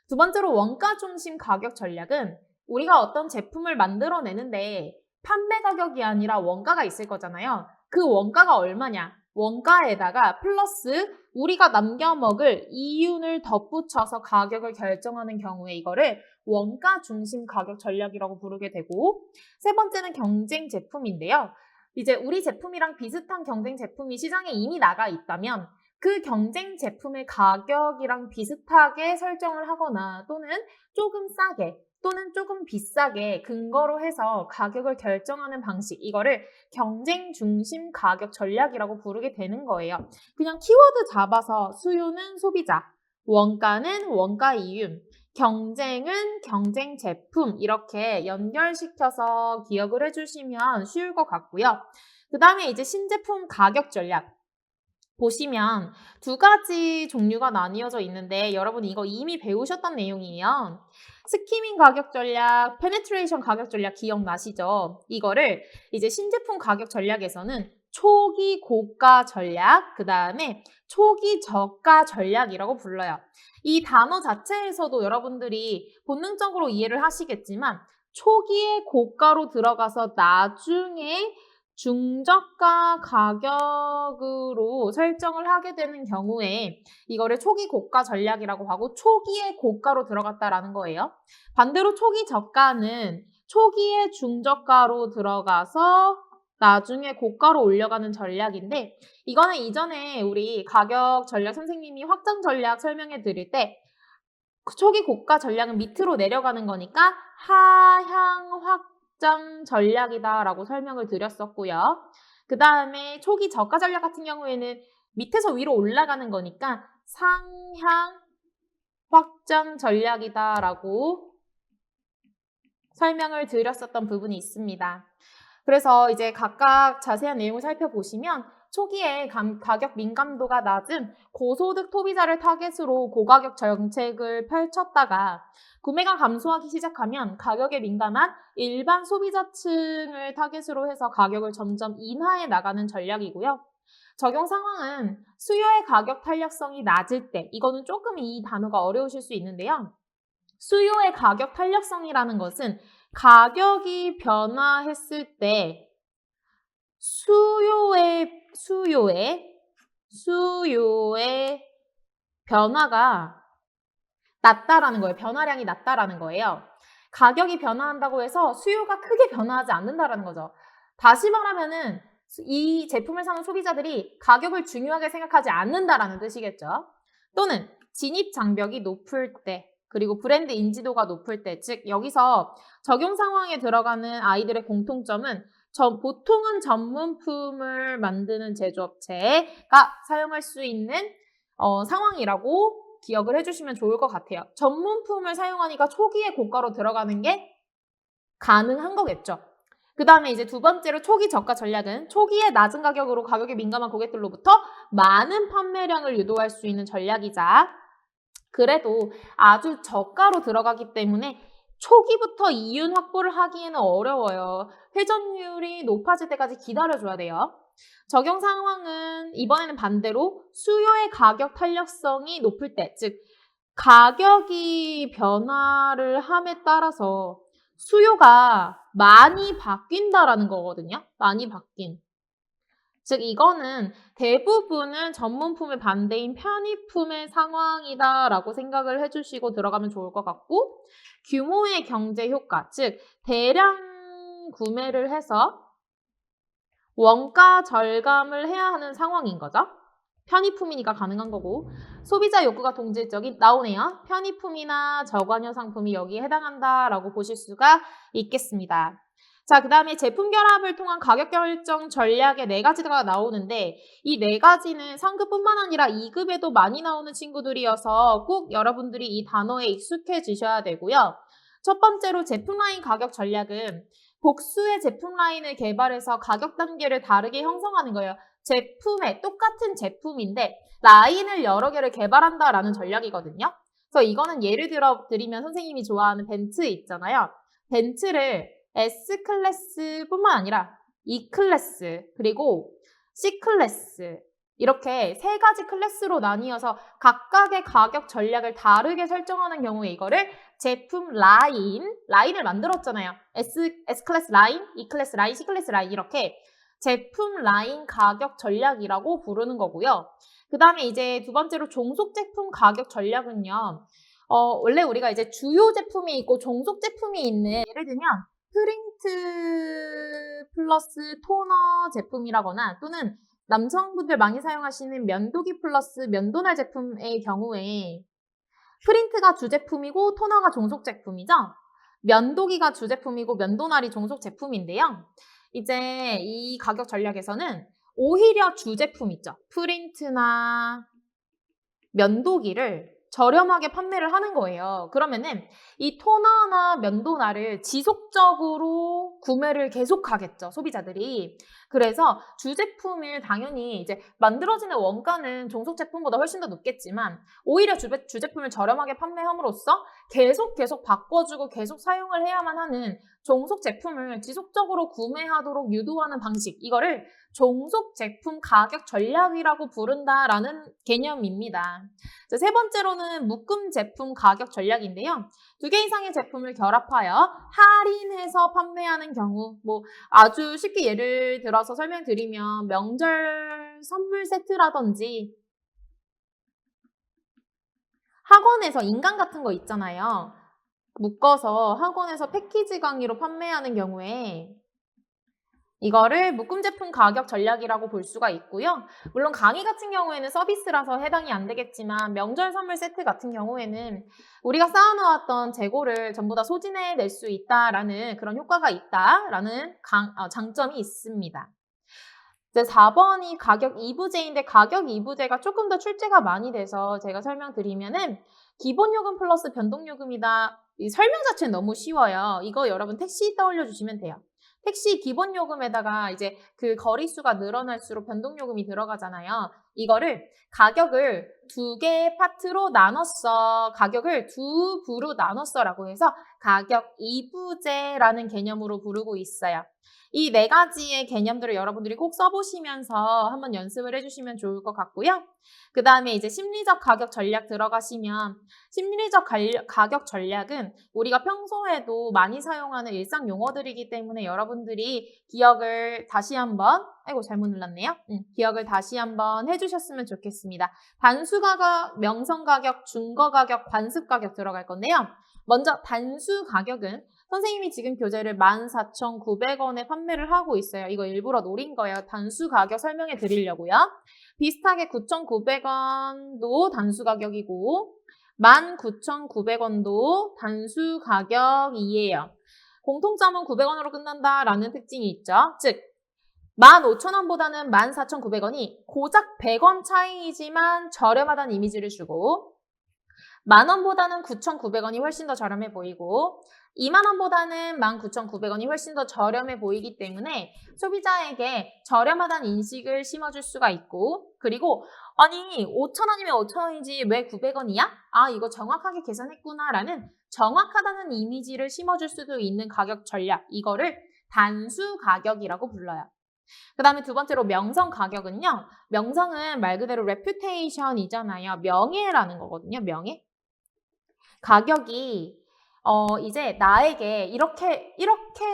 두 번째로 원가 중심 가격 전략은 우리가 어떤 제품을 만들어내는데 판매 가격이 아니라 원가가 있을 거잖아요. 그 원가가 얼마냐? 원가에다가 플러스 우리가 남겨 먹을 이윤을 덧붙여서 가격을 결정하는 경우에 이거를 원가 중심 가격 전략이라고 부르게 되고 세 번째는 경쟁 제품인데요. 이제 우리 제품이랑 비슷한 경쟁 제품이 시장에 이미 나가 있다면 그 경쟁 제품의 가격이랑 비슷하게 설정을 하거나 또는 조금 싸게 또는 조금 비싸게 근거로 해서 가격을 결정하는 방식 이거를 경쟁 중심 가격 전략이라고 부르게 되는 거예요. 그냥 키워드 잡아서 수요는 소비자, 원가는 원가 이윤, 경쟁은 경쟁 제품 이렇게 연결시켜서 기억을 해주시면 쉬울 것 같고요. 그 다음에 이제 신제품 가격 전략. 보시면 두 가지 종류가 나뉘어져 있는데 여러분 이거 이미 배우셨던 내용이에요. 스키밍 가격 전략, 페네트레이션 가격 전략 기억나시죠? 이거를 이제 신제품 가격 전략에서는 초기 고가 전략, 그 다음에 초기 저가 전략이라고 불러요. 이 단어 자체에서도 여러분들이 본능적으로 이해를 하시겠지만 초기에 고가로 들어가서 나중에 중저가 가격으로 설정을 하게 되는 경우에 이거를 초기 고가 전략이라고 하고 초기에 고가로 들어갔다라는 거예요. 반대로 초기 저가는 초기에 중저가로 들어가서 나중에 고가로 올려가는 전략인데 이거는 이전에 우리 가격 전략 선생님이 확장 전략 설명해 드릴 때 초기 고가 전략은 밑으로 내려가는 거니까 하향 확장 전략이다라고 설명을 드렸었고요. 그 다음에 초기 저가 전략 같은 경우에는 밑에서 위로 올라가는 거니까 상향 확장 전략이다라고 설명을 드렸었던 부분이 있습니다. 그래서 이제 각각 자세한 내용을 살펴보시면 초기에 가격 민감도가 낮은 고소득 소비자를 타겟으로 고가격 정책을 펼쳤다가 구매가 감소하기 시작하면 가격에 민감한 일반 소비자층을 타겟으로 해서 가격을 점점 인하해 나가는 전략이고요. 적용 상황은 수요의 가격 탄력성이 낮을 때, 이거는 조금 이 단어가 어려우실 수 있는데요. 수요의 가격 탄력성이라는 것은 가격이 변화했을 때 수요의 변화가 낮다라는 거예요. 변화량이 낮다라는 거예요. 가격이 변화한다고 해서 수요가 크게 변화하지 않는다라는 거죠. 다시 말하면은 이 제품을 사는 소비자들이 가격을 중요하게 생각하지 않는다라는 뜻이겠죠. 또는 진입 장벽이 높을 때, 그리고 브랜드 인지도가 높을 때, 즉 여기서 적용 상황에 들어가는 아이들의 공통점은 보통은 전문품을 만드는 제조업체가 사용할 수 있는 상황이라고 기억을 해주시면 좋을 것 같아요. 전문품을 사용하니까 초기에 고가로 들어가는 게 가능한 거겠죠. 그 다음에 이제 두 번째로 초기 저가 전략은 초기에 낮은 가격으로 가격에 민감한 고객들로부터 많은 판매량을 유도할 수 있는 전략이자 그래도 아주 저가로 들어가기 때문에 초기부터 이윤 확보를 하기에는 어려워요. 회전율이 높아질 때까지 기다려줘야 돼요. 적용 상황은 이번에는 반대로 수요의 가격 탄력성이 높을 때, 즉 가격이 변화를 함에 따라서 수요가 많이 바뀐다라는 거거든요. 많이 바뀐. 즉 이거는 대부분은 전문품의 반대인 편의품의 상황이다라고 생각을 해주시고 들어가면 좋을 것 같고 규모의 경제 효과, 즉 대량 구매를 해서 원가 절감을 해야 하는 상황인 거죠. 편의품이니까 가능한 거고 소비자 욕구가 동질적인 나오네요. 편의품이나 저관여 상품이 여기에 해당한다라고 보실 수가 있겠습니다. 자, 그 다음에 제품 결합을 통한 가격 결정 전략의 4가지가 나오는데 이 4가지는 상급뿐만 아니라 2급에도 많이 나오는 친구들이어서 꼭 여러분들이 이 단어에 익숙해지셔야 되고요. 첫 번째로 제품 라인 가격 전략은 복수의 제품 라인을 개발해서 가격 단계를 다르게 형성하는 거예요. 제품에 똑같은 제품인데 라인을 여러 개를 개발한다라는 전략이거든요. 그래서 이거는 예를 들어 드리면 선생님이 좋아하는 벤츠 있잖아요. 벤츠를 S클래스뿐만 아니라 E클래스 그리고 C클래스 이렇게 3가지 클래스로 나뉘어서 각각의 가격 전략을 다르게 설정하는 경우에 이거를 제품 라인을 만들었잖아요. S클래스 라인, E클래스 라인, C클래스 라인 이렇게 제품 라인 가격 전략이라고 부르는 거고요. 그 다음에 이제 두 번째로 종속 제품 가격 전략은요. 원래 우리가 이제 주요 제품이 있고 종속 제품이 있는 예를 들면 프린트 플러스 토너 제품이라거나 또는 남성분들 많이 사용하시는 면도기 플러스 면도날 제품의 경우에 프린트가 주제품이고 토너가 종속 제품이죠. 면도기가 주제품이고 면도날이 종속 제품인데요. 이제 이 가격 전략에서는 오히려 주제품 있죠. 프린트나 면도기를 저렴하게 판매를 하는 거예요. 그러면은 이 토너나 면도날을 지속적으로 구매를 계속하겠죠, 소비자들이. 그래서 주제품을 당연히 이제 만들어지는 원가는 종속 제품보다 훨씬 더 높겠지만 오히려 주제품을 저렴하게 판매함으로써 계속 바꿔주고 계속 사용을 해야만 하는 종속 제품을 지속적으로 구매하도록 유도하는 방식, 이거를 종속 제품 가격 전략이라고 부른다라는 개념입니다. 세 번째로는 묶음 제품 가격 전략인데요. 2개 이상의 제품을 결합하여 할인해서 판매하는 경우, 뭐 아주 쉽게 예를 들어서 설명드리면 명절 선물 세트라든지 학원에서 인강 같은 거 있잖아요. 묶어서 학원에서 패키지 강의로 판매하는 경우에 이거를 묶음 제품 가격 전략이라고 볼 수가 있고요. 물론 강의 같은 경우에는 서비스라서 해당이 안 되겠지만 명절 선물 세트 같은 경우에는 우리가 쌓아놓았던 재고를 전부 다 소진해낼 수 있다라는 그런 효과가 있다라는 장점이 있습니다. 이제 4번이 가격 이부제인데 가격 이부제가 조금 더 출제가 많이 돼서 제가 설명드리면은 기본요금 플러스 변동요금이다. 이 설명 자체는 너무 쉬워요. 이거 여러분 택시 떠올려 주시면 돼요. 택시 기본 요금에다가 이제 그 거리수가 늘어날수록 변동요금이 들어가잖아요. 이거를 가격을 2개의 파트로 나눴어. 가격을 2부로 나눴어라고 해서 가격 이부제라는 개념으로 부르고 있어요. 이 4가지의 개념들을 여러분들이 꼭 써보시면서 한번 연습을 해주시면 좋을 것 같고요. 그 다음에 이제 심리적 가격 전략 들어가시면 심리적 가격 전략은 우리가 평소에도 많이 사용하는 일상 용어들이기 때문에 여러분들이 기억을 다시 한번 잘못 눌렀네요. 기억을 다시 한번 해주셨으면 좋겠습니다. 단수 가격, 명성 가격, 중거 가격, 관습 가격 들어갈 건데요. 먼저 단수 가격은 선생님이 지금 교재를 14,900원에 판매를 하고 있어요. 이거 일부러 노린 거예요. 단수 가격 설명해 드리려고요. 비슷하게 9,900원도 단수 가격이고 19,900원도 단수 가격이에요. 공통점은 900원으로 끝난다라는 특징이 있죠. 즉 15,000원보다는 14,900원이 고작 100원 차이이지만 저렴하다는 이미지를 주고 10,000원보다는 9,900원이 훨씬 더 저렴해 보이고 20,000원보다는 19,900원이 훨씬 더 저렴해 보이기 때문에 소비자에게 저렴하다는 인식을 심어줄 수가 있고 그리고 아니 5,000원이면 5,000원이지 왜 900원이야? 아 이거 정확하게 계산했구나 라는 정확하다는 이미지를 심어줄 수도 있는 가격 전략 이거를 단수 가격이라고 불러요. 그 다음에 두 번째로 명성 가격은요. 명성은 말 그대로 reputation이잖아요. 명예라는 거거든요. 명예. 가격이 이제 나에게 이렇게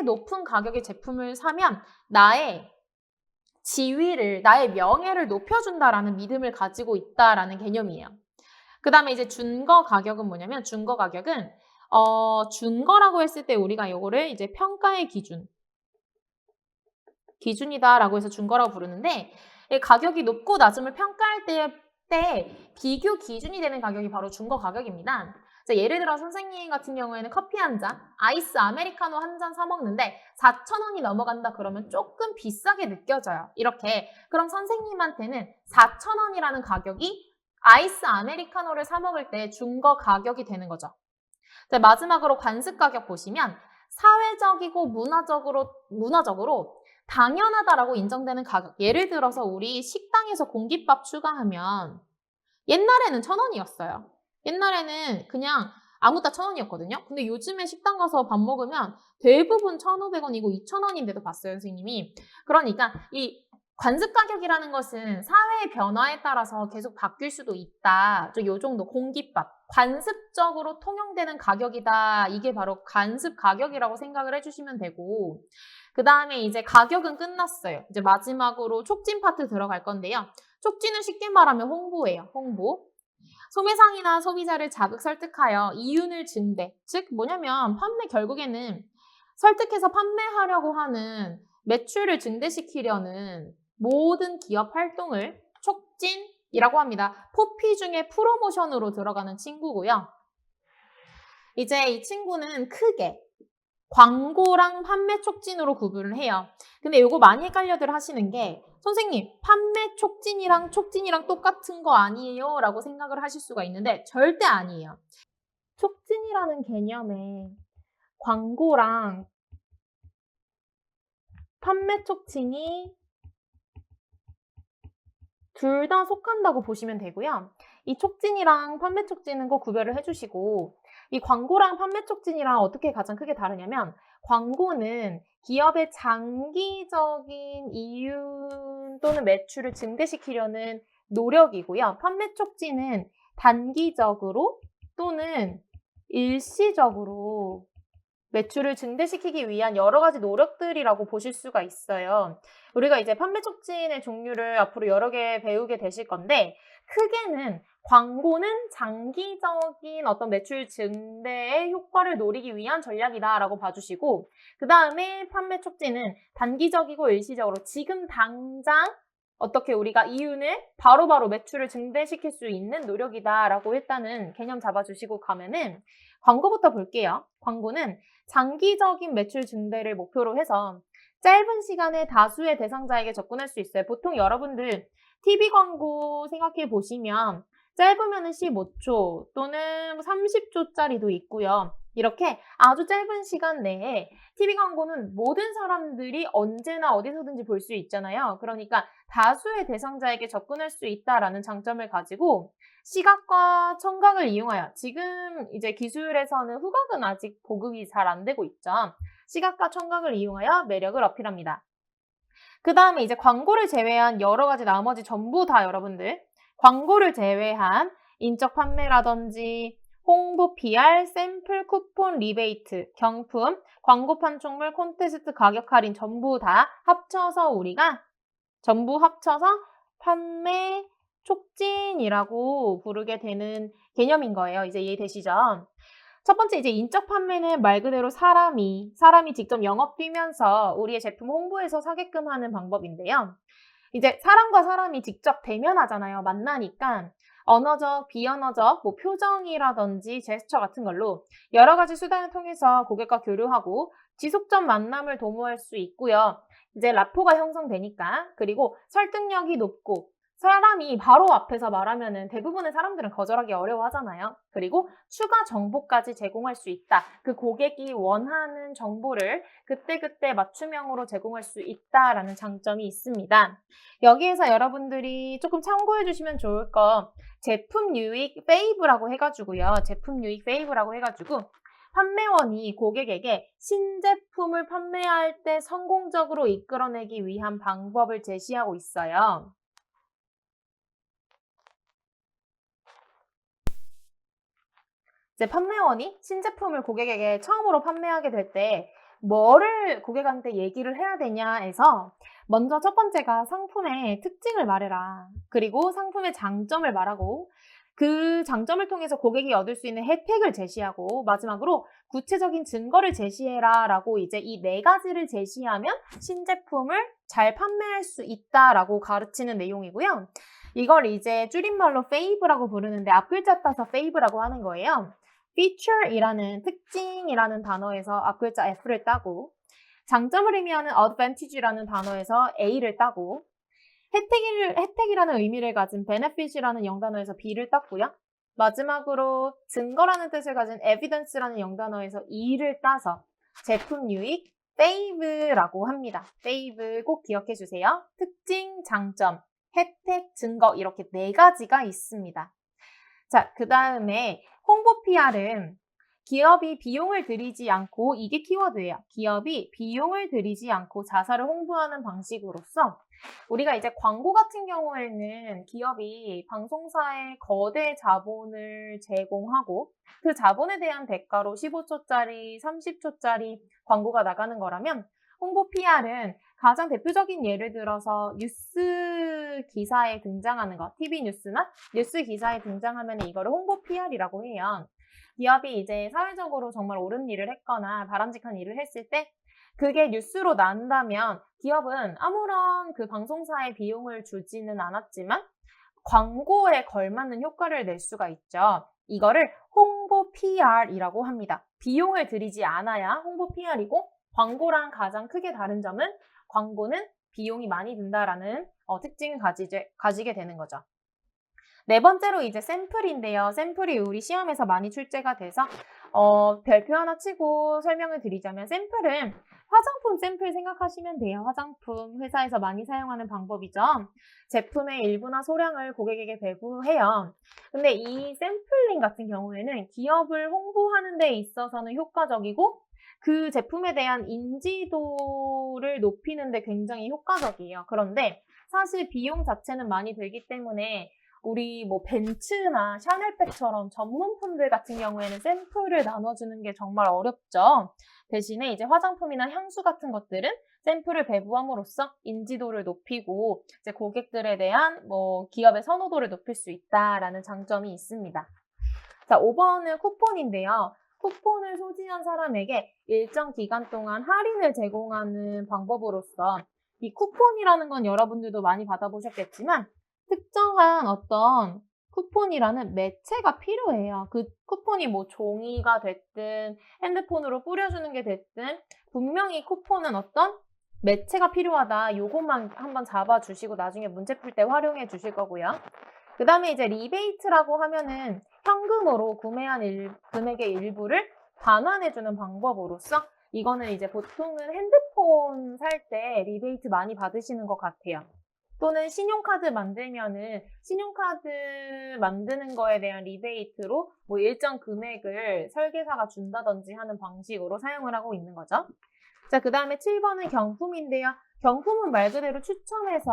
높은 가격의 제품을 사면 나의 지위를, 나의 명예를 높여준다라는 믿음을 가지고 있다라는 개념이에요. 그 다음에 이제 준거 가격은 뭐냐면 준거 가격은 준거라고 했을 때 우리가 이거를 이제 평가의 기준이다라고 해서 준거라고 부르는데 가격이 높고 낮음을 평가할 때 비교 기준이 되는 가격이 바로 준거 가격입니다. 예를 들어 선생님 같은 경우에는 커피 한 잔, 아이스 아메리카노 한 잔 사 먹는데 4,000원이 넘어간다 그러면 조금 비싸게 느껴져요. 이렇게. 그럼 선생님한테는 4,000원이라는 가격이 아이스 아메리카노를 사 먹을 때 준거 가격이 되는 거죠. 마지막으로 관습 가격 보시면 사회적이고 문화적으로 당연하다라고 인정되는 가격. 예를 들어서 우리 식당에서 공깃밥 추가하면 옛날에는 1,000원이었어요. 옛날에는 그냥 아무 다 1,000원이었거든요. 근데 요즘에 식당 가서 밥 먹으면 대부분 1,500원이고 2,000원인데도 봤어요, 선생님이. 그러니까 이 관습 가격이라는 것은 사회의 변화에 따라서 계속 바뀔 수도 있다. 요 정도 공깃밥. 관습적으로 통용되는 가격이다. 이게 바로 관습 가격이라고 생각을 해주시면 되고 그 다음에 이제 가격은 끝났어요. 이제 마지막으로 촉진 파트 들어갈 건데요. 촉진은 쉽게 말하면 홍보예요. 홍보. 소매상이나 소비자를 자극 설득하여 이윤을 증대. 즉 뭐냐면 판매 결국에는 설득해서 판매하려고 하는 매출을 증대시키려는 모든 기업 활동을 촉진이라고 합니다. 포피 중에 프로모션으로 들어가는 친구고요. 이제 이 친구는 크게 광고랑 판매 촉진으로 구분을 해요. 근데 이거 많이 헷갈려들 하시는 게 선생님 판매 촉진이랑 똑같은 거 아니에요? 라고 생각을 하실 수가 있는데 절대 아니에요. 촉진이라는 개념에 광고랑 판매 촉진이 둘 다 속한다고 보시면 되고요. 이 촉진이랑 판매 촉진은 꼭 구별을 해주시고 이 광고랑 판매 촉진이랑 어떻게 가장 크게 다르냐면 광고는 기업의 장기적인 이윤 또는 매출을 증대시키려는 노력이고요. 판매 촉진은 단기적으로 또는 일시적으로 매출을 증대시키기 위한 여러 가지 노력들이라고 보실 수가 있어요. 우리가 이제 판매 촉진의 종류를 앞으로 여러 개 배우게 되실 건데 크게는 광고는 장기적인 어떤 매출 증대의 효과를 노리기 위한 전략이다라고 봐주시고 그 다음에 판매 촉진은 단기적이고 일시적으로 지금 당장 어떻게 우리가 이윤을 바로바로 매출을 증대시킬 수 있는 노력이다라고 일단은 개념 잡아주시고 가면은 광고부터 볼게요. 광고는 장기적인 매출 증대를 목표로 해서 짧은 시간에 다수의 대상자에게 접근할 수 있어요. 보통 여러분들 TV 광고 생각해 보시면 짧으면 15초 또는 30초짜리도 있고요. 이렇게 아주 짧은 시간 내에 TV 광고는 모든 사람들이 언제나 어디서든지 볼 수 있잖아요. 그러니까 다수의 대상자에게 접근할 수 있다라는 장점을 가지고 시각과 청각을 이용하여 지금 이제 기술에서는 후각은 아직 보급이 잘 안 되고 있죠. 시각과 청각을 이용하여 매력을 어필합니다. 그 다음에 이제 광고를 제외한 여러 가지 나머지 전부 다 여러분들 광고를 제외한 인적 판매라든지 홍보 PR, 샘플, 쿠폰, 리베이트, 경품, 광고 판촉물, 콘테스트, 가격 할인 전부 다 합쳐서 우리가 전부 합쳐서 판매 촉진이라고 부르게 되는 개념인 거예요. 이제 이해되시죠? 첫 번째 이제 인적 판매는 말 그대로 사람이 직접 영업 뛰면서 우리의 제품 홍보해서 사게끔 하는 방법인데요. 이제 사람과 사람이 직접 대면하잖아요. 만나니까 언어적, 비언어적, 뭐 표정이라든지 제스처 같은 걸로 여러 가지 수단을 통해서 고객과 교류하고 지속적 만남을 도모할 수 있고요. 이제 라포가 형성되니까 그리고 설득력이 높고 사람이 바로 앞에서 말하면은 대부분의 사람들은 거절하기 어려워하잖아요. 그리고 추가 정보까지 제공할 수 있다. 그 고객이 원하는 정보를 그때그때 맞춤형으로 제공할 수 있다라는 장점이 있습니다. 여기에서 여러분들이 조금 참고해 주시면 좋을 거 제품 유익 페이브라고 해가지고요. 제품 유익 페이브라고 해가지고 판매원이 고객에게 신제품을 판매할 때 성공적으로 이끌어내기 위한 방법을 제시하고 있어요. 이제 판매원이 신제품을 고객에게 처음으로 판매하게 될 때 뭐를 고객한테 얘기를 해야 되냐에서 먼저 첫 번째가 상품의 특징을 말해라. 그리고 상품의 장점을 말하고 그 장점을 통해서 고객이 얻을 수 있는 혜택을 제시하고 마지막으로 구체적인 증거를 제시해라 라고 이제 이 네 가지를 제시하면 신제품을 잘 판매할 수 있다라고 가르치는 내용이고요. 이걸 이제 줄임말로 fave라고 부르는데 앞글자 따서 fave라고 하는 거예요. feature이라는 특징이라는 단어에서 앞글자 F를 따고 장점을 의미하는 advantage라는 단어에서 A를 따고 혜택이라는 의미를 가진 benefit이라는 영단어에서 B를 땄고요. 마지막으로 증거라는 뜻을 가진 evidence라는 영단어에서 E를 따서 제품 유익 fave라고 합니다. fave 꼭 기억해 주세요. 특징, 장점, 혜택, 증거 이렇게 네 가지가 있습니다. 자, 그 다음에 홍보 PR은 기업이 비용을 들이지 않고 이게 키워드예요. 기업이 비용을 들이지 않고 자사를 홍보하는 방식으로서 우리가 이제 광고 같은 경우에는 기업이 방송사에 거대 자본을 제공하고 그 자본에 대한 대가로 15초짜리, 30초짜리 광고가 나가는 거라면 홍보 PR은 가장 대표적인 예를 들어서 뉴스 기사에 등장하는 거, TV 뉴스나 뉴스 기사에 등장하면 이거를 홍보 PR이라고 해요. 기업이 이제 사회적으로 정말 옳은 일을 했거나 바람직한 일을 했을 때 그게 뉴스로 난다면 기업은 아무런 그 방송사에 비용을 주지는 않았지만 광고에 걸맞는 효과를 낼 수가 있죠. 이거를 홍보 PR이라고 합니다. 비용을 들이지 않아야 홍보 PR이고 광고랑 가장 크게 다른 점은 광고는 비용이 많이 든다라는 특징을 가지게 되는 거죠. 네 번째로 이제 샘플인데요. 샘플이 우리 시험에서 많이 출제가 돼서 별표 하나 치고 설명을 드리자면 샘플은 화장품 샘플 생각하시면 돼요. 화장품 회사에서 많이 사용하는 방법이죠. 제품의 일부나 소량을 고객에게 배부해요. 근데 이 샘플링 같은 경우에는 기업을 홍보하는 데 있어서는 효과적이고 그 제품에 대한 인지도를 높이는 데 굉장히 효과적이에요. 그런데 사실 비용 자체는 많이 들기 때문에 우리 뭐 벤츠나 샤넬백처럼 전문품들 같은 경우에는 샘플을 나눠주는 게 정말 어렵죠. 대신에 이제 화장품이나 향수 같은 것들은 샘플을 배부함으로써 인지도를 높이고 이제 고객들에 대한 뭐 기업의 선호도를 높일 수 있다라는 장점이 있습니다. 자, 5번은 쿠폰인데요. 쿠폰을 소지한 사람에게 일정 기간 동안 할인을 제공하는 방법으로서 이 쿠폰이라는 건 여러분들도 많이 받아보셨겠지만 특정한 어떤 쿠폰이라는 매체가 필요해요. 그 쿠폰이 뭐 종이가 됐든 핸드폰으로 뿌려주는 게 됐든 분명히 쿠폰은 어떤 매체가 필요하다. 요것만 한번 잡아주시고 나중에 문제 풀 때 활용해 주실 거고요. 그 다음에 이제 리베이트라고 하면은 현금으로 구매한 금액의 일부를 반환해주는 방법으로서 이거는 이제 보통은 핸드폰 살 때 리베이트 많이 받으시는 것 같아요. 또는 신용카드 만들면은 신용카드 만드는 거에 대한 리베이트로 뭐 일정 금액을 설계사가 준다든지 하는 방식으로 사용을 하고 있는 거죠. 자, 그 다음에 7번은 경품인데요. 경품은 말 그대로 추첨해서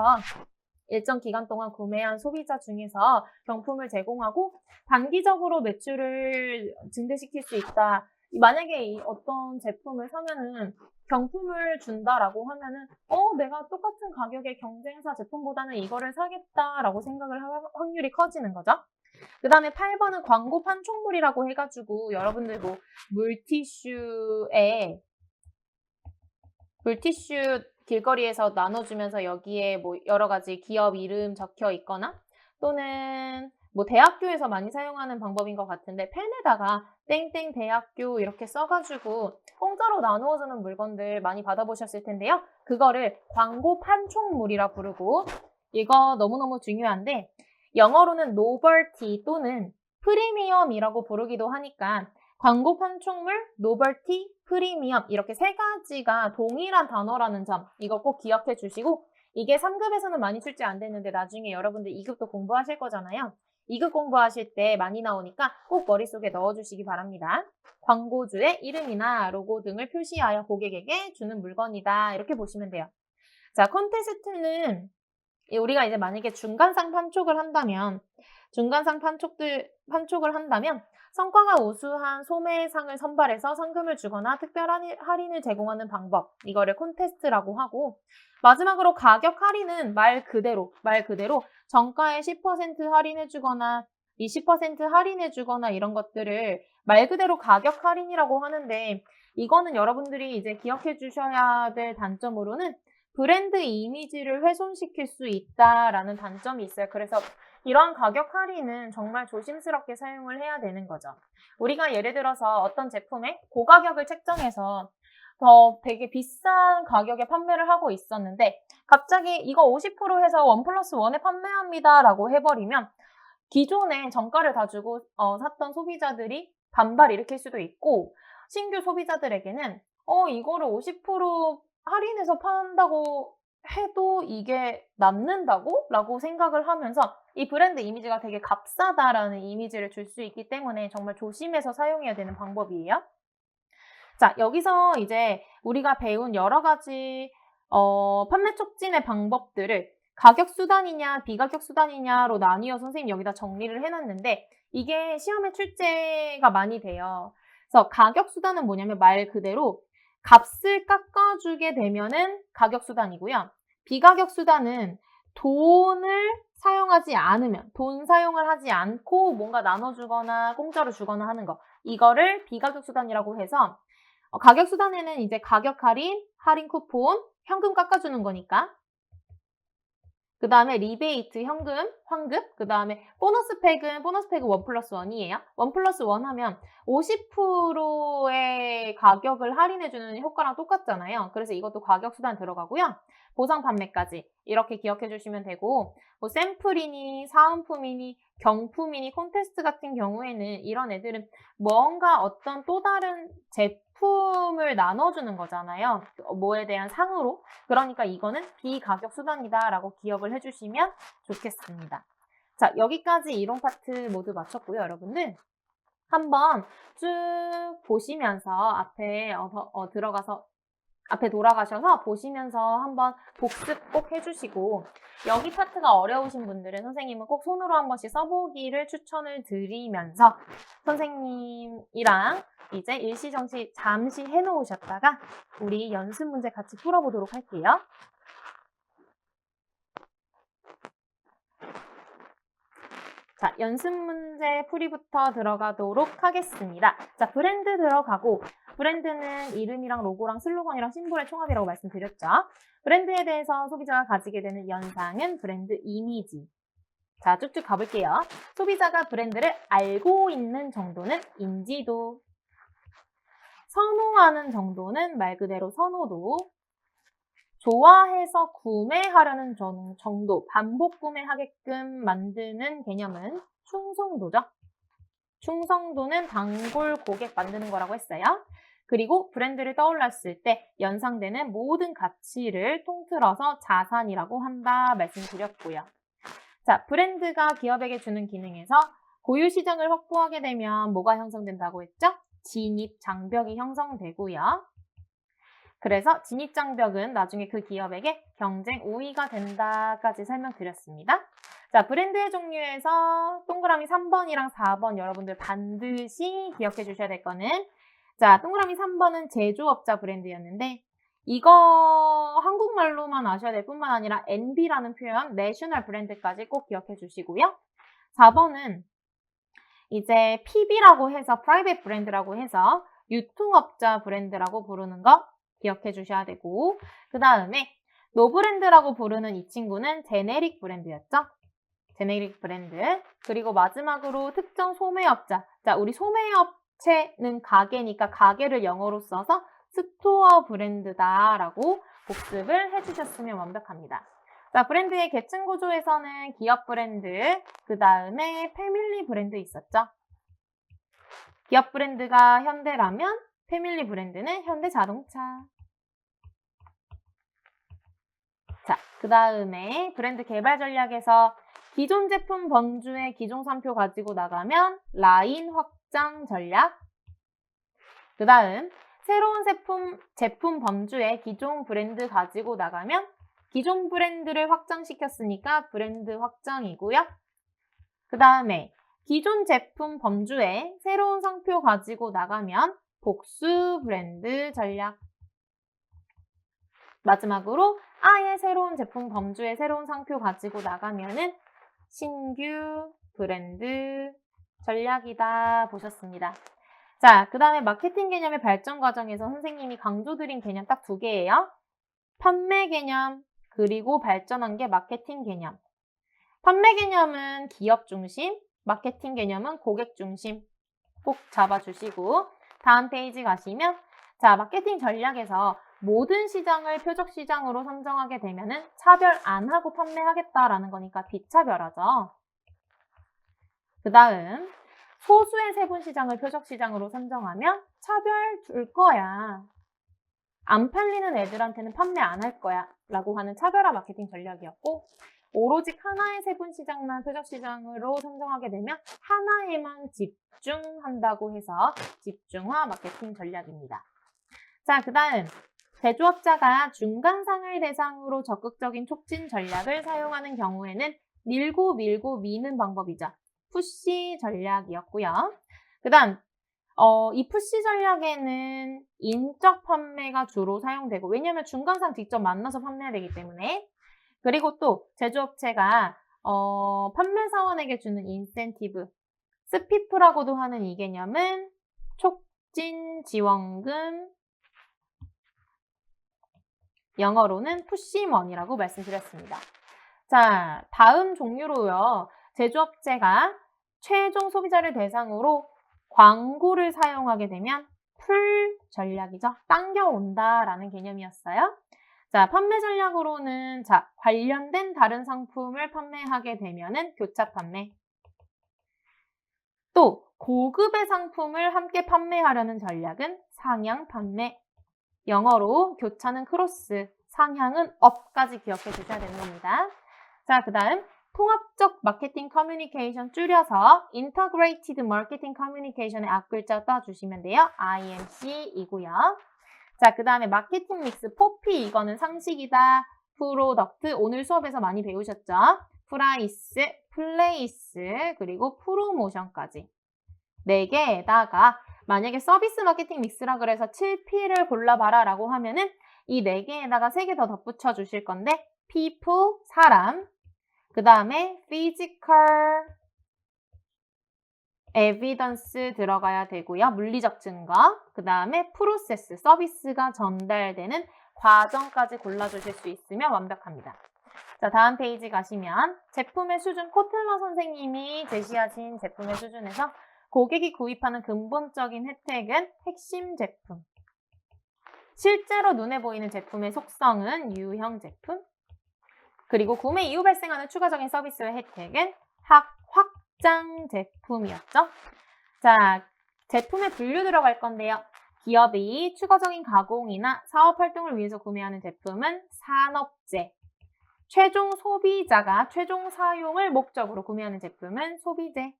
일정 기간 동안 구매한 소비자 중에서 경품을 제공하고 단기적으로 매출을 증대시킬 수 있다. 만약에 어떤 제품을 사면은 경품을 준다라고 하면은 내가 똑같은 가격의 경쟁사 제품보다는 이거를 사겠다라고 생각을 할 확률이 커지는 거죠. 그 다음에 8번은 광고 판촉물이라고 해가지고 여러분들 뭐 물티슈 길거리에서 나눠주면서 여기에 뭐 여러 가지 기업 이름 적혀 있거나 또는 뭐 대학교에서 많이 사용하는 방법인 것 같은데 펜에다가 땡땡 대학교 이렇게 써가지고 공짜로 나누어주는 물건들 많이 받아보셨을 텐데요. 그거를 광고 판촉물이라 부르고 이거 너무너무 중요한데 영어로는 노벌티 또는 프리미엄이라고 부르기도 하니까 광고 판촉물, 노벌티, 프리미엄 이렇게 세 가지가 동일한 단어라는 점 이거 꼭 기억해 주시고 이게 3급에서는 많이 출제 안 됐는데 나중에 여러분들 2급도 공부하실 거잖아요. 2급 공부하실 때 많이 나오니까 꼭 머릿속에 넣어주시기 바랍니다. 광고주의 이름이나 로고 등을 표시하여 고객에게 주는 물건이다. 이렇게 보시면 돼요. 자, 콘테스트는 우리가 이제 만약에 중간상 판촉을 한다면 성과가 우수한 소매상을 선발해서 상금을 주거나 특별한 할인을 제공하는 방법 이거를 콘테스트라고 하고 마지막으로 가격 할인은 말 그대로 정가에 10% 할인해주거나 20% 할인해주거나 이런 것들을 말 그대로 가격 할인이라고 하는데 이거는 여러분들이 이제 기억해 주셔야 될 단점으로는 브랜드 이미지를 훼손시킬 수 있다라는 단점이 있어요. 그래서 이런 가격 할인은 정말 조심스럽게 사용을 해야 되는 거죠. 우리가 예를 들어서 어떤 제품에 고가격을 책정해서 되게 비싼 가격에 판매를 하고 있었는데 갑자기 이거 50% 해서 1+1에 판매합니다 라고 해버리면 기존에 정가를 다 주고 샀던 소비자들이 반발 일으킬 수도 있고 신규 소비자들에게는 이거를 50% 할인해서 판다고 해도 이게 남는다고? 라고 생각을 하면서 이 브랜드 이미지가 되게 값싸다라는 이미지를 줄 수 있기 때문에 정말 조심해서 사용해야 되는 방법이에요. 자, 여기서 이제 우리가 배운 여러 가지 판매 촉진의 방법들을 가격 수단이냐 비가격 수단이냐로 나뉘어 선생님 여기다 정리를 해놨는데 이게 시험에 출제가 많이 돼요. 그래서 가격 수단은 뭐냐면 말 그대로 값을 깎아주게 되면은 가격 수단이고요. 비가격 수단은 돈을 사용하지 않으면 돈 사용을 하지 않고 뭔가 나눠주거나 공짜로 주거나 하는 거 이거를 비가격 수단이라고 해서 가격 수단에는 이제 가격 할인, 할인 쿠폰, 현금 깎아주는 거니까 그 다음에 리베이트, 현금, 환급, 그 다음에 보너스 팩은 1+1이에요. 1+1 하면 50%의 가격을 할인해주는 효과랑 똑같잖아요. 그래서 이것도 가격 수단 들어가고요. 보상 판매까지 이렇게 기억해 주시면 되고, 뭐 샘플이니, 사은품이니, 경품이니, 콘테스트 같은 경우에는 이런 애들은 뭔가 어떤 또 다른 제품을 나눠주는 거잖아요. 뭐에 대한 상으로. 그러니까 이거는 비가격 수단이다라고 기억을 해주시면 좋겠습니다. 자, 여기까지 이론 파트 모두 마쳤고요, 여러분들. 한번 쭉 보시면서 앞에 돌아가셔서 보시면서 한번 복습 꼭 해주시고, 여기 파트가 어려우신 분들은 선생님은 꼭 손으로 한 번씩 써보기를 추천을 드리면서 선생님이랑 이제 일시정시 잠시 해놓으셨다가 우리 연습 문제 같이 풀어보도록 할게요. 자, 연습 문제 풀이부터 들어가도록 하겠습니다. 자, 브랜드 들어가고, 브랜드는 이름이랑 로고랑 슬로건이랑 심볼의 총합이라고 말씀드렸죠. 브랜드에 대해서 소비자가 가지게 되는 연상은 브랜드 이미지. 자, 쭉쭉 가볼게요. 소비자가 브랜드를 알고 있는 정도는 인지도. 선호하는 정도는 말 그대로 선호도. 좋아해서 구매하려는 정도, 반복 구매하게끔 만드는 개념은 충성도죠. 충성도는 단골 고객 만드는 거라고 했어요. 그리고 브랜드를 떠올랐을 때 연상되는 모든 가치를 통틀어서 자산이라고 한다 말씀드렸고요. 자, 브랜드가 기업에게 주는 기능에서 고유 시장을 확보하게 되면 뭐가 형성된다고 했죠? 진입 장벽이 형성되고요. 그래서 진입장벽은 나중에 그 기업에게 경쟁 우위가 된다까지 설명드렸습니다. 자, 브랜드의 종류에서 동그라미 3번이랑 4번 여러분들 반드시 기억해 주셔야 될 거는, 자, 동그라미 3번은 제조업자 브랜드였는데 이거 한국말로만 아셔야 될 뿐만 아니라 NB라는 표현, 내셔널 브랜드까지 꼭 기억해 주시고요. 4번은 이제 PB라고 해서 프라이빗 브랜드라고 해서 유통업자 브랜드라고 부르는 거 기억해 주셔야 되고, 그 다음에 노브랜드라고 부르는 이 친구는 제네릭 브랜드였죠. 제네릭 브랜드. 그리고 마지막으로 특정 소매업자. 자, 우리 소매업체는 가게니까 가게를 영어로 써서 스토어 브랜드다라고 복습을 해주셨으면 완벽합니다. 자, 브랜드의 계층 구조에서는 기업 브랜드, 그 다음에 패밀리 브랜드 있었죠. 기업 브랜드가 현대라면 패밀리 브랜드는 현대자동차. 자, 그 다음에 브랜드 개발 전략에서 기존 제품 범주의 기존 상표 가지고 나가면 라인 확장 전략. 그 다음 새로운 제품 범주의 기존 브랜드 가지고 나가면 기존 브랜드를 확장시켰으니까 브랜드 확장이고요. 그 다음에 기존 제품 범주에 새로운 상표 가지고 나가면 복수 브랜드 전략. 마지막으로 아예 새로운 제품 범주에 새로운 상표 가지고 나가면은 신규 브랜드 전략이다 보셨습니다. 자, 그 다음에 마케팅 개념의 발전 과정에서 선생님이 강조드린 개념 딱 2개예요. 판매 개념, 그리고 발전한 게 마케팅 개념. 판매 개념은 기업 중심, 마케팅 개념은 고객 중심 꼭 잡아주시고, 다음 페이지 가시면, 자, 마케팅 전략에서 모든 시장을 표적 시장으로 선정하게 되면은 차별 안 하고 판매하겠다라는 거니까 비차별하죠. 그 다음 소수의 세분 시장을 표적 시장으로 선정하면 차별 줄 거야. 안 팔리는 애들한테는 판매 안 할 거야 라고 하는 차별화 마케팅 전략이었고, 오로지 하나의 세분 시장만 표적 시장으로 선정하게 되면 하나에만 집중한다고 해서 집중화 마케팅 전략입니다. 자, 그 다음 제조업자가 중간상을 대상으로 적극적인 촉진 전략을 사용하는 경우에는 밀고 미는 방법이죠. 푸시 전략이었고요. 그 다음 이 푸시 전략에는 인적 판매가 주로 사용되고, 왜냐하면 중간상 직접 만나서 판매해야 되기 때문에. 그리고 또 제조업체가 판매사원에게 주는 인센티브, 스피프라고도 하는 이 개념은 촉진 지원금, 영어로는 푸시머니라고 말씀드렸습니다. 자, 다음 종류로요. 제조업체가 최종 소비자를 대상으로 광고를 사용하게 되면 풀 전략이죠. 당겨온다라는 개념이었어요. 자, 판매 전략으로는 자, 관련된 다른 상품을 판매하게 되면은 교차 판매. 또 고급의 상품을 함께 판매하려는 전략은 상향 판매. 영어로 교차는 크로스, 상향은 업까지 기억해 주셔야 되는 겁니다. 자, 그 다음 통합적 마케팅 커뮤니케이션 줄여서 Integrated Marketing Communication의 앞글자 떠주시면 돼요. IMC이고요. 자, 그 다음에 마케팅 믹스, 포피 이거는 상식이다. 프로덕트, 오늘 수업에서 많이 배우셨죠? 프라이스, 플레이스, 그리고 프로모션까지. 4개에다가 만약에 서비스 마케팅 믹스라 그래서 7P를 골라봐라 라고 하면은 이 4개에다가 3개 더 덧붙여 주실 건데 people, 사람, 그 다음에 physical evidence 들어가야 되고요. 물리적 증거, 그 다음에 process, 서비스가 전달되는 과정까지 골라주실 수 있으면 완벽합니다. 자, 다음 페이지 가시면 제품의 수준, 코틀러 선생님이 제시하신 제품의 수준에서 고객이 구입하는 근본적인 혜택은 핵심 제품. 실제로 눈에 보이는 제품의 속성은 유형 제품. 그리고 구매 이후 발생하는 추가적인 서비스의 혜택은 확장 제품이었죠. 자, 제품의 분류 들어갈 건데요. 기업이 추가적인 가공이나 사업 활동을 위해서 구매하는 제품은 산업재. 최종 소비자가 최종 사용을 목적으로 구매하는 제품은 소비재.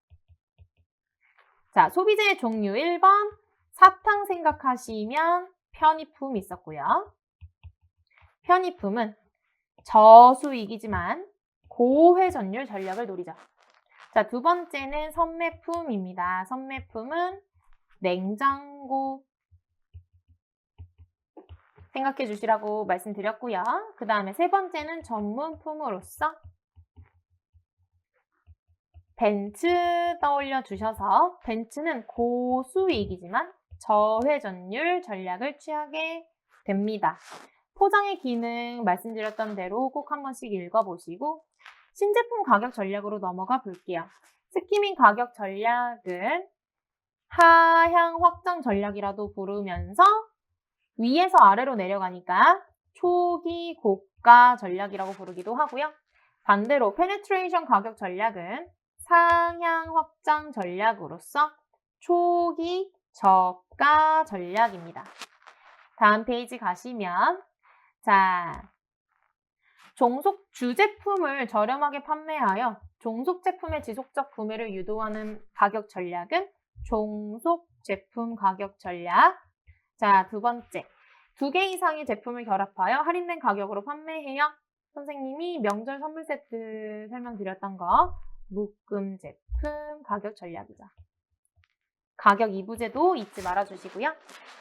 자, 소비재의 종류 1번 사탕 생각하시면 편의품 있었고요. 편의품은 저수익이지만 고회전율 전략을 노리죠. 자, 두 번째는 선매품입니다. 선매품은 냉장고 생각해 주시라고 말씀드렸고요. 그 다음에 세 번째는 전문품으로서 벤츠 떠올려 주셔서 벤츠는 고수익이지만 저회전율 전략을 취하게 됩니다. 포장의 기능 말씀드렸던 대로 꼭 한 번씩 읽어보시고 신제품 가격 전략으로 넘어가 볼게요. 스키밍 가격 전략은 하향 확장 전략이라도 부르면서 위에서 아래로 내려가니까 초기 고가 전략이라고 부르기도 하고요. 반대로 페네트레이션 가격 전략은 상향 확장 전략으로서 초기 저가 전략입니다. 다음 페이지 가시면 자, 종속 주제품을 저렴하게 판매하여 종속 제품의 지속적 구매를 유도하는 가격 전략은 종속 제품 가격 전략. 자, 두 번째. 2개 이상의 제품을 결합하여 할인된 가격으로 판매해요. 선생님이 명절 선물 세트 설명드렸던 거. 묶음 제품 가격 전략이죠. 가격 이부제도 잊지 말아주시고요.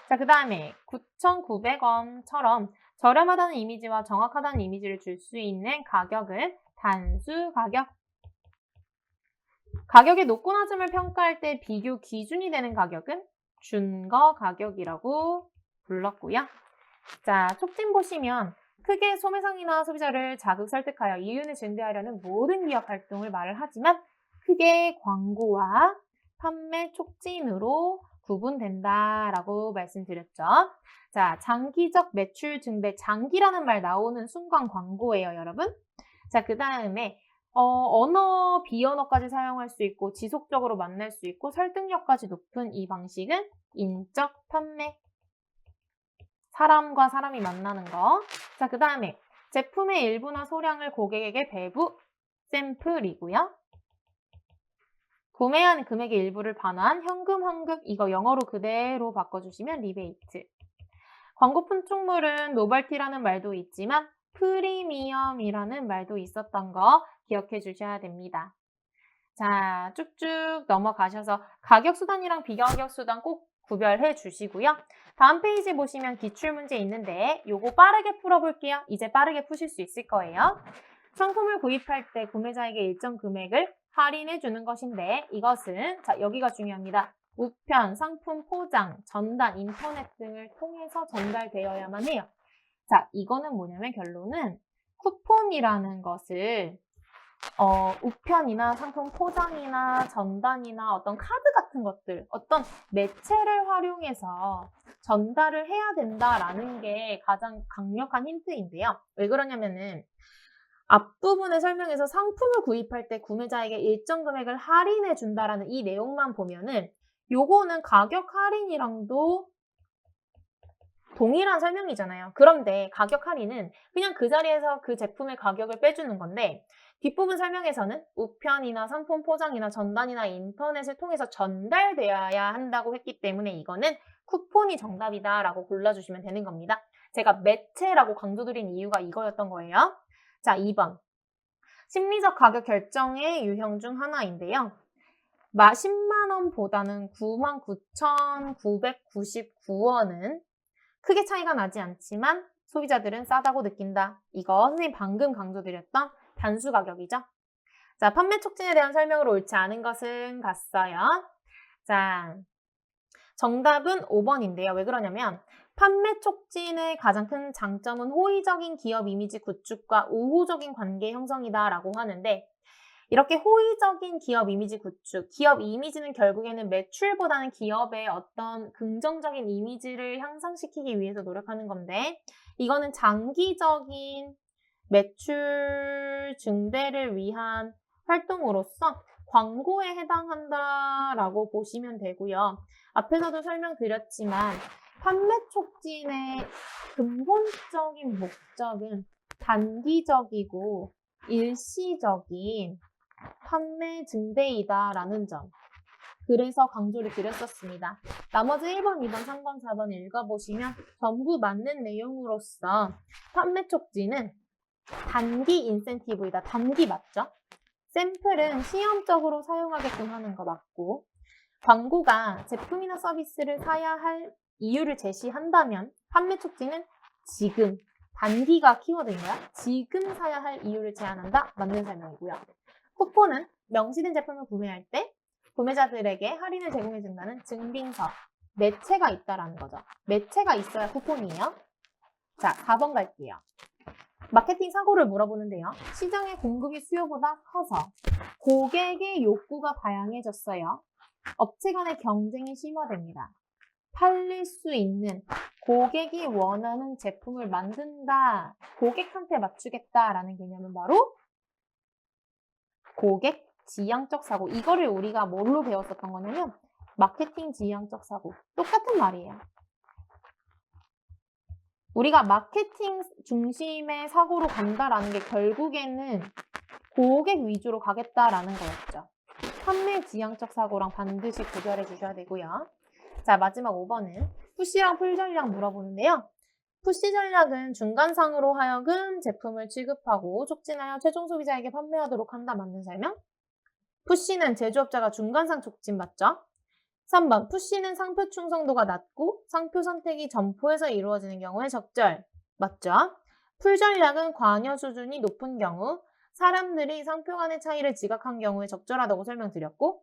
자, 그 다음에 9,900원처럼 저렴하다는 이미지와 정확하다는 이미지를 줄 수 있는 가격은 단수 가격. 가격의 높고 낮음을 평가할 때 비교 기준이 되는 가격은 준거 가격이라고 불렀고요. 자, 촉진 보시면 크게 소매상이나 소비자를 자극 설득하여 이윤을 증대하려는 모든 기업 활동을 말을 하지만 크게 광고와 판매 촉진으로 구분된다라고 말씀드렸죠. 자, 장기적 매출 증대, 장기라는 말 나오는 순간 광고예요, 여러분. 자, 그 다음에 언어, 비언어까지 사용할 수 있고 지속적으로 만날 수 있고 설득력까지 높은 이 방식은 인적 판매. 사람과 사람이 만나는 거. 자, 그 다음에 제품의 일부나 소량을 고객에게 배부, 샘플이고요. 구매한 금액의 일부를 반환, 현금 환급, 이거 영어로 그대로 바꿔주시면 리베이트. 광고 품촉물은 노벨티라는 말도 있지만 프리미엄이라는 말도 있었던 거 기억해 주셔야 됩니다. 자, 쭉쭉 넘어가셔서 가격수단이랑 비가격수단 꼭 구별해 주시고요. 다음 페이지 보시면 기출문제 있는데 요거 빠르게 풀어볼게요. 이제 빠르게 푸실 수 있을 거예요. 상품을 구입할 때 구매자에게 일정 금액을 할인해 주는 것인데 이것은 자, 여기가 중요합니다. 우편, 상품 포장, 전단, 인터넷 등을 통해서 전달되어야만 해요. 자, 이거는 뭐냐면 결론은 쿠폰이라는 것을 우편이나 상품 포장이나 전단이나 어떤 카드 같은 것들, 어떤 매체를 활용해서 전달을 해야 된다라는 게 가장 강력한 힌트인데요. 왜 그러냐면은 앞부분의 설명에서 상품을 구입할 때 구매자에게 일정 금액을 할인해 준다라는 이 내용만 보면은 요거는 가격 할인이랑도 동일한 설명이잖아요. 그런데 가격 할인은 그냥 그 자리에서 그 제품의 가격을 빼주는 건데 뒷부분 설명에서는 우편이나 상품 포장이나 전단이나 인터넷을 통해서 전달되어야 한다고 했기 때문에 이거는 쿠폰이 정답이다라고 골라주시면 되는 겁니다. 제가 매체라고 강조드린 이유가 이거였던 거예요. 자, 2번. 심리적 가격 결정의 유형 중 하나인데요. 10만 원보다는 99,999원은 크게 차이가 나지 않지만 소비자들은 싸다고 느낀다. 이거 선생님 방금 강조드렸던 단수 가격이죠. 자, 판매 촉진에 대한 설명으로 옳지 않은 것은 갔어요. 자, 정답은 5번인데요. 왜 그러냐면 판매 촉진의 가장 큰 장점은 호의적인 기업 이미지 구축과 우호적인 관계 형성이다라고 하는데 이렇게 호의적인 기업 이미지 구축, 기업 이미지는 결국에는 매출보다는 기업의 어떤 긍정적인 이미지를 향상시키기 위해서 노력하는 건데 이거는 장기적인 매출 증대를 위한 활동으로서 광고에 해당한다라고 보시면 되고요. 앞에서도 설명드렸지만 판매 촉진의 근본적인 목적은 단기적이고 일시적인 판매 증대이다라는 점. 그래서 강조를 드렸었습니다. 나머지 1번, 2번, 3번, 4번 읽어보시면 전부 맞는 내용으로서 판매 촉진은 단기 인센티브이다. 단기 맞죠? 샘플은 시험적으로 사용하게끔 하는 거 맞고 광고가 제품이나 서비스를 사야 할 이유를 제시한다면 판매 촉진은 지금, 단기가 키워드인가요? 지금 사야 할 이유를 제안한다. 맞는 설명이고요. 쿠폰은 명시된 제품을 구매할 때 구매자들에게 할인을 제공해준다는 증빙서, 매체가 있다라는 거죠. 매체가 있어야 쿠폰이에요. 자, 4번 갈게요. 마케팅 사고를 물어보는데요. 시장의 공급이 수요보다 커서 고객의 욕구가 다양해졌어요. 업체 간의 경쟁이 심화됩니다. 팔릴 수 있는 고객이 원하는 제품을 만든다. 고객한테 맞추겠다라는 개념은 바로 고객 지향적 사고. 이거를 우리가 뭘로 배웠었던 거냐면 마케팅 지향적 사고. 똑같은 말이에요. 우리가 마케팅 중심의 사고로 간다라는 게 결국에는 고객 위주로 가겠다라는 거였죠. 판매 지향적 사고랑 반드시 구별해 주셔야 되고요. 자, 마지막 5번은 푸시랑 풀 전략 물어보는데요. 푸시 전략은 중간상으로 하여금 제품을 취급하고 촉진하여 최종 소비자에게 판매하도록 한다. 맞는 설명? 푸시는 제조업자가 중간상 촉진 맞죠? 3번, 푸시는 상표 충성도가 낮고 상표 선택이 점포에서 이루어지는 경우에 적절. 맞죠? 풀 전략은 관여 수준이 높은 경우, 사람들이 상표 간의 차이를 지각한 경우에 적절하다고 설명드렸고,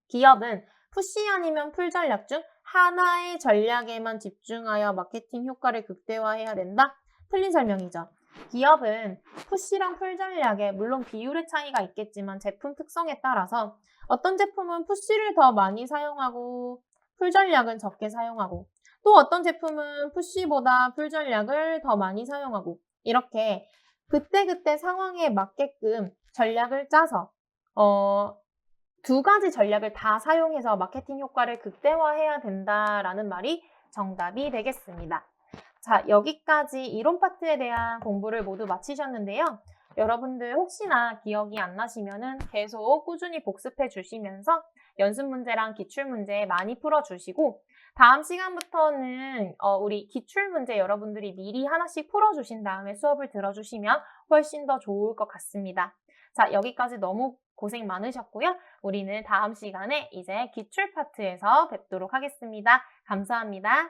기업은 푸시 아니면 풀 전략 중 하나의 전략에만 집중하여 마케팅 효과를 극대화해야 된다? 틀린 설명이죠. 기업은 푸시랑 풀 전략에 물론 비율의 차이가 있겠지만 제품 특성에 따라서 어떤 제품은 푸시를 더 많이 사용하고 풀 전략은 적게 사용하고 또 어떤 제품은 푸시보다 풀 전략을 더 많이 사용하고 이렇게 그때그때 상황에 맞게끔 전략을 짜서 두 가지 전략을 다 사용해서 마케팅 효과를 극대화해야 된다라는 말이 정답이 되겠습니다. 자, 여기까지 이론 파트에 대한 공부를 모두 마치셨는데요. 여러분들 혹시나 기억이 안 나시면은 계속 꾸준히 복습해 주시면서 연습 문제랑 기출 문제 많이 풀어 주시고 다음 시간부터는 우리 기출 문제 여러분들이 미리 하나씩 풀어 주신 다음에 수업을 들어주시면 훨씬 더 좋을 것 같습니다. 자, 여기까지 너무 고생 많으셨고요. 우리는 다음 시간에 이제 기출 파트에서 뵙도록 하겠습니다. 감사합니다.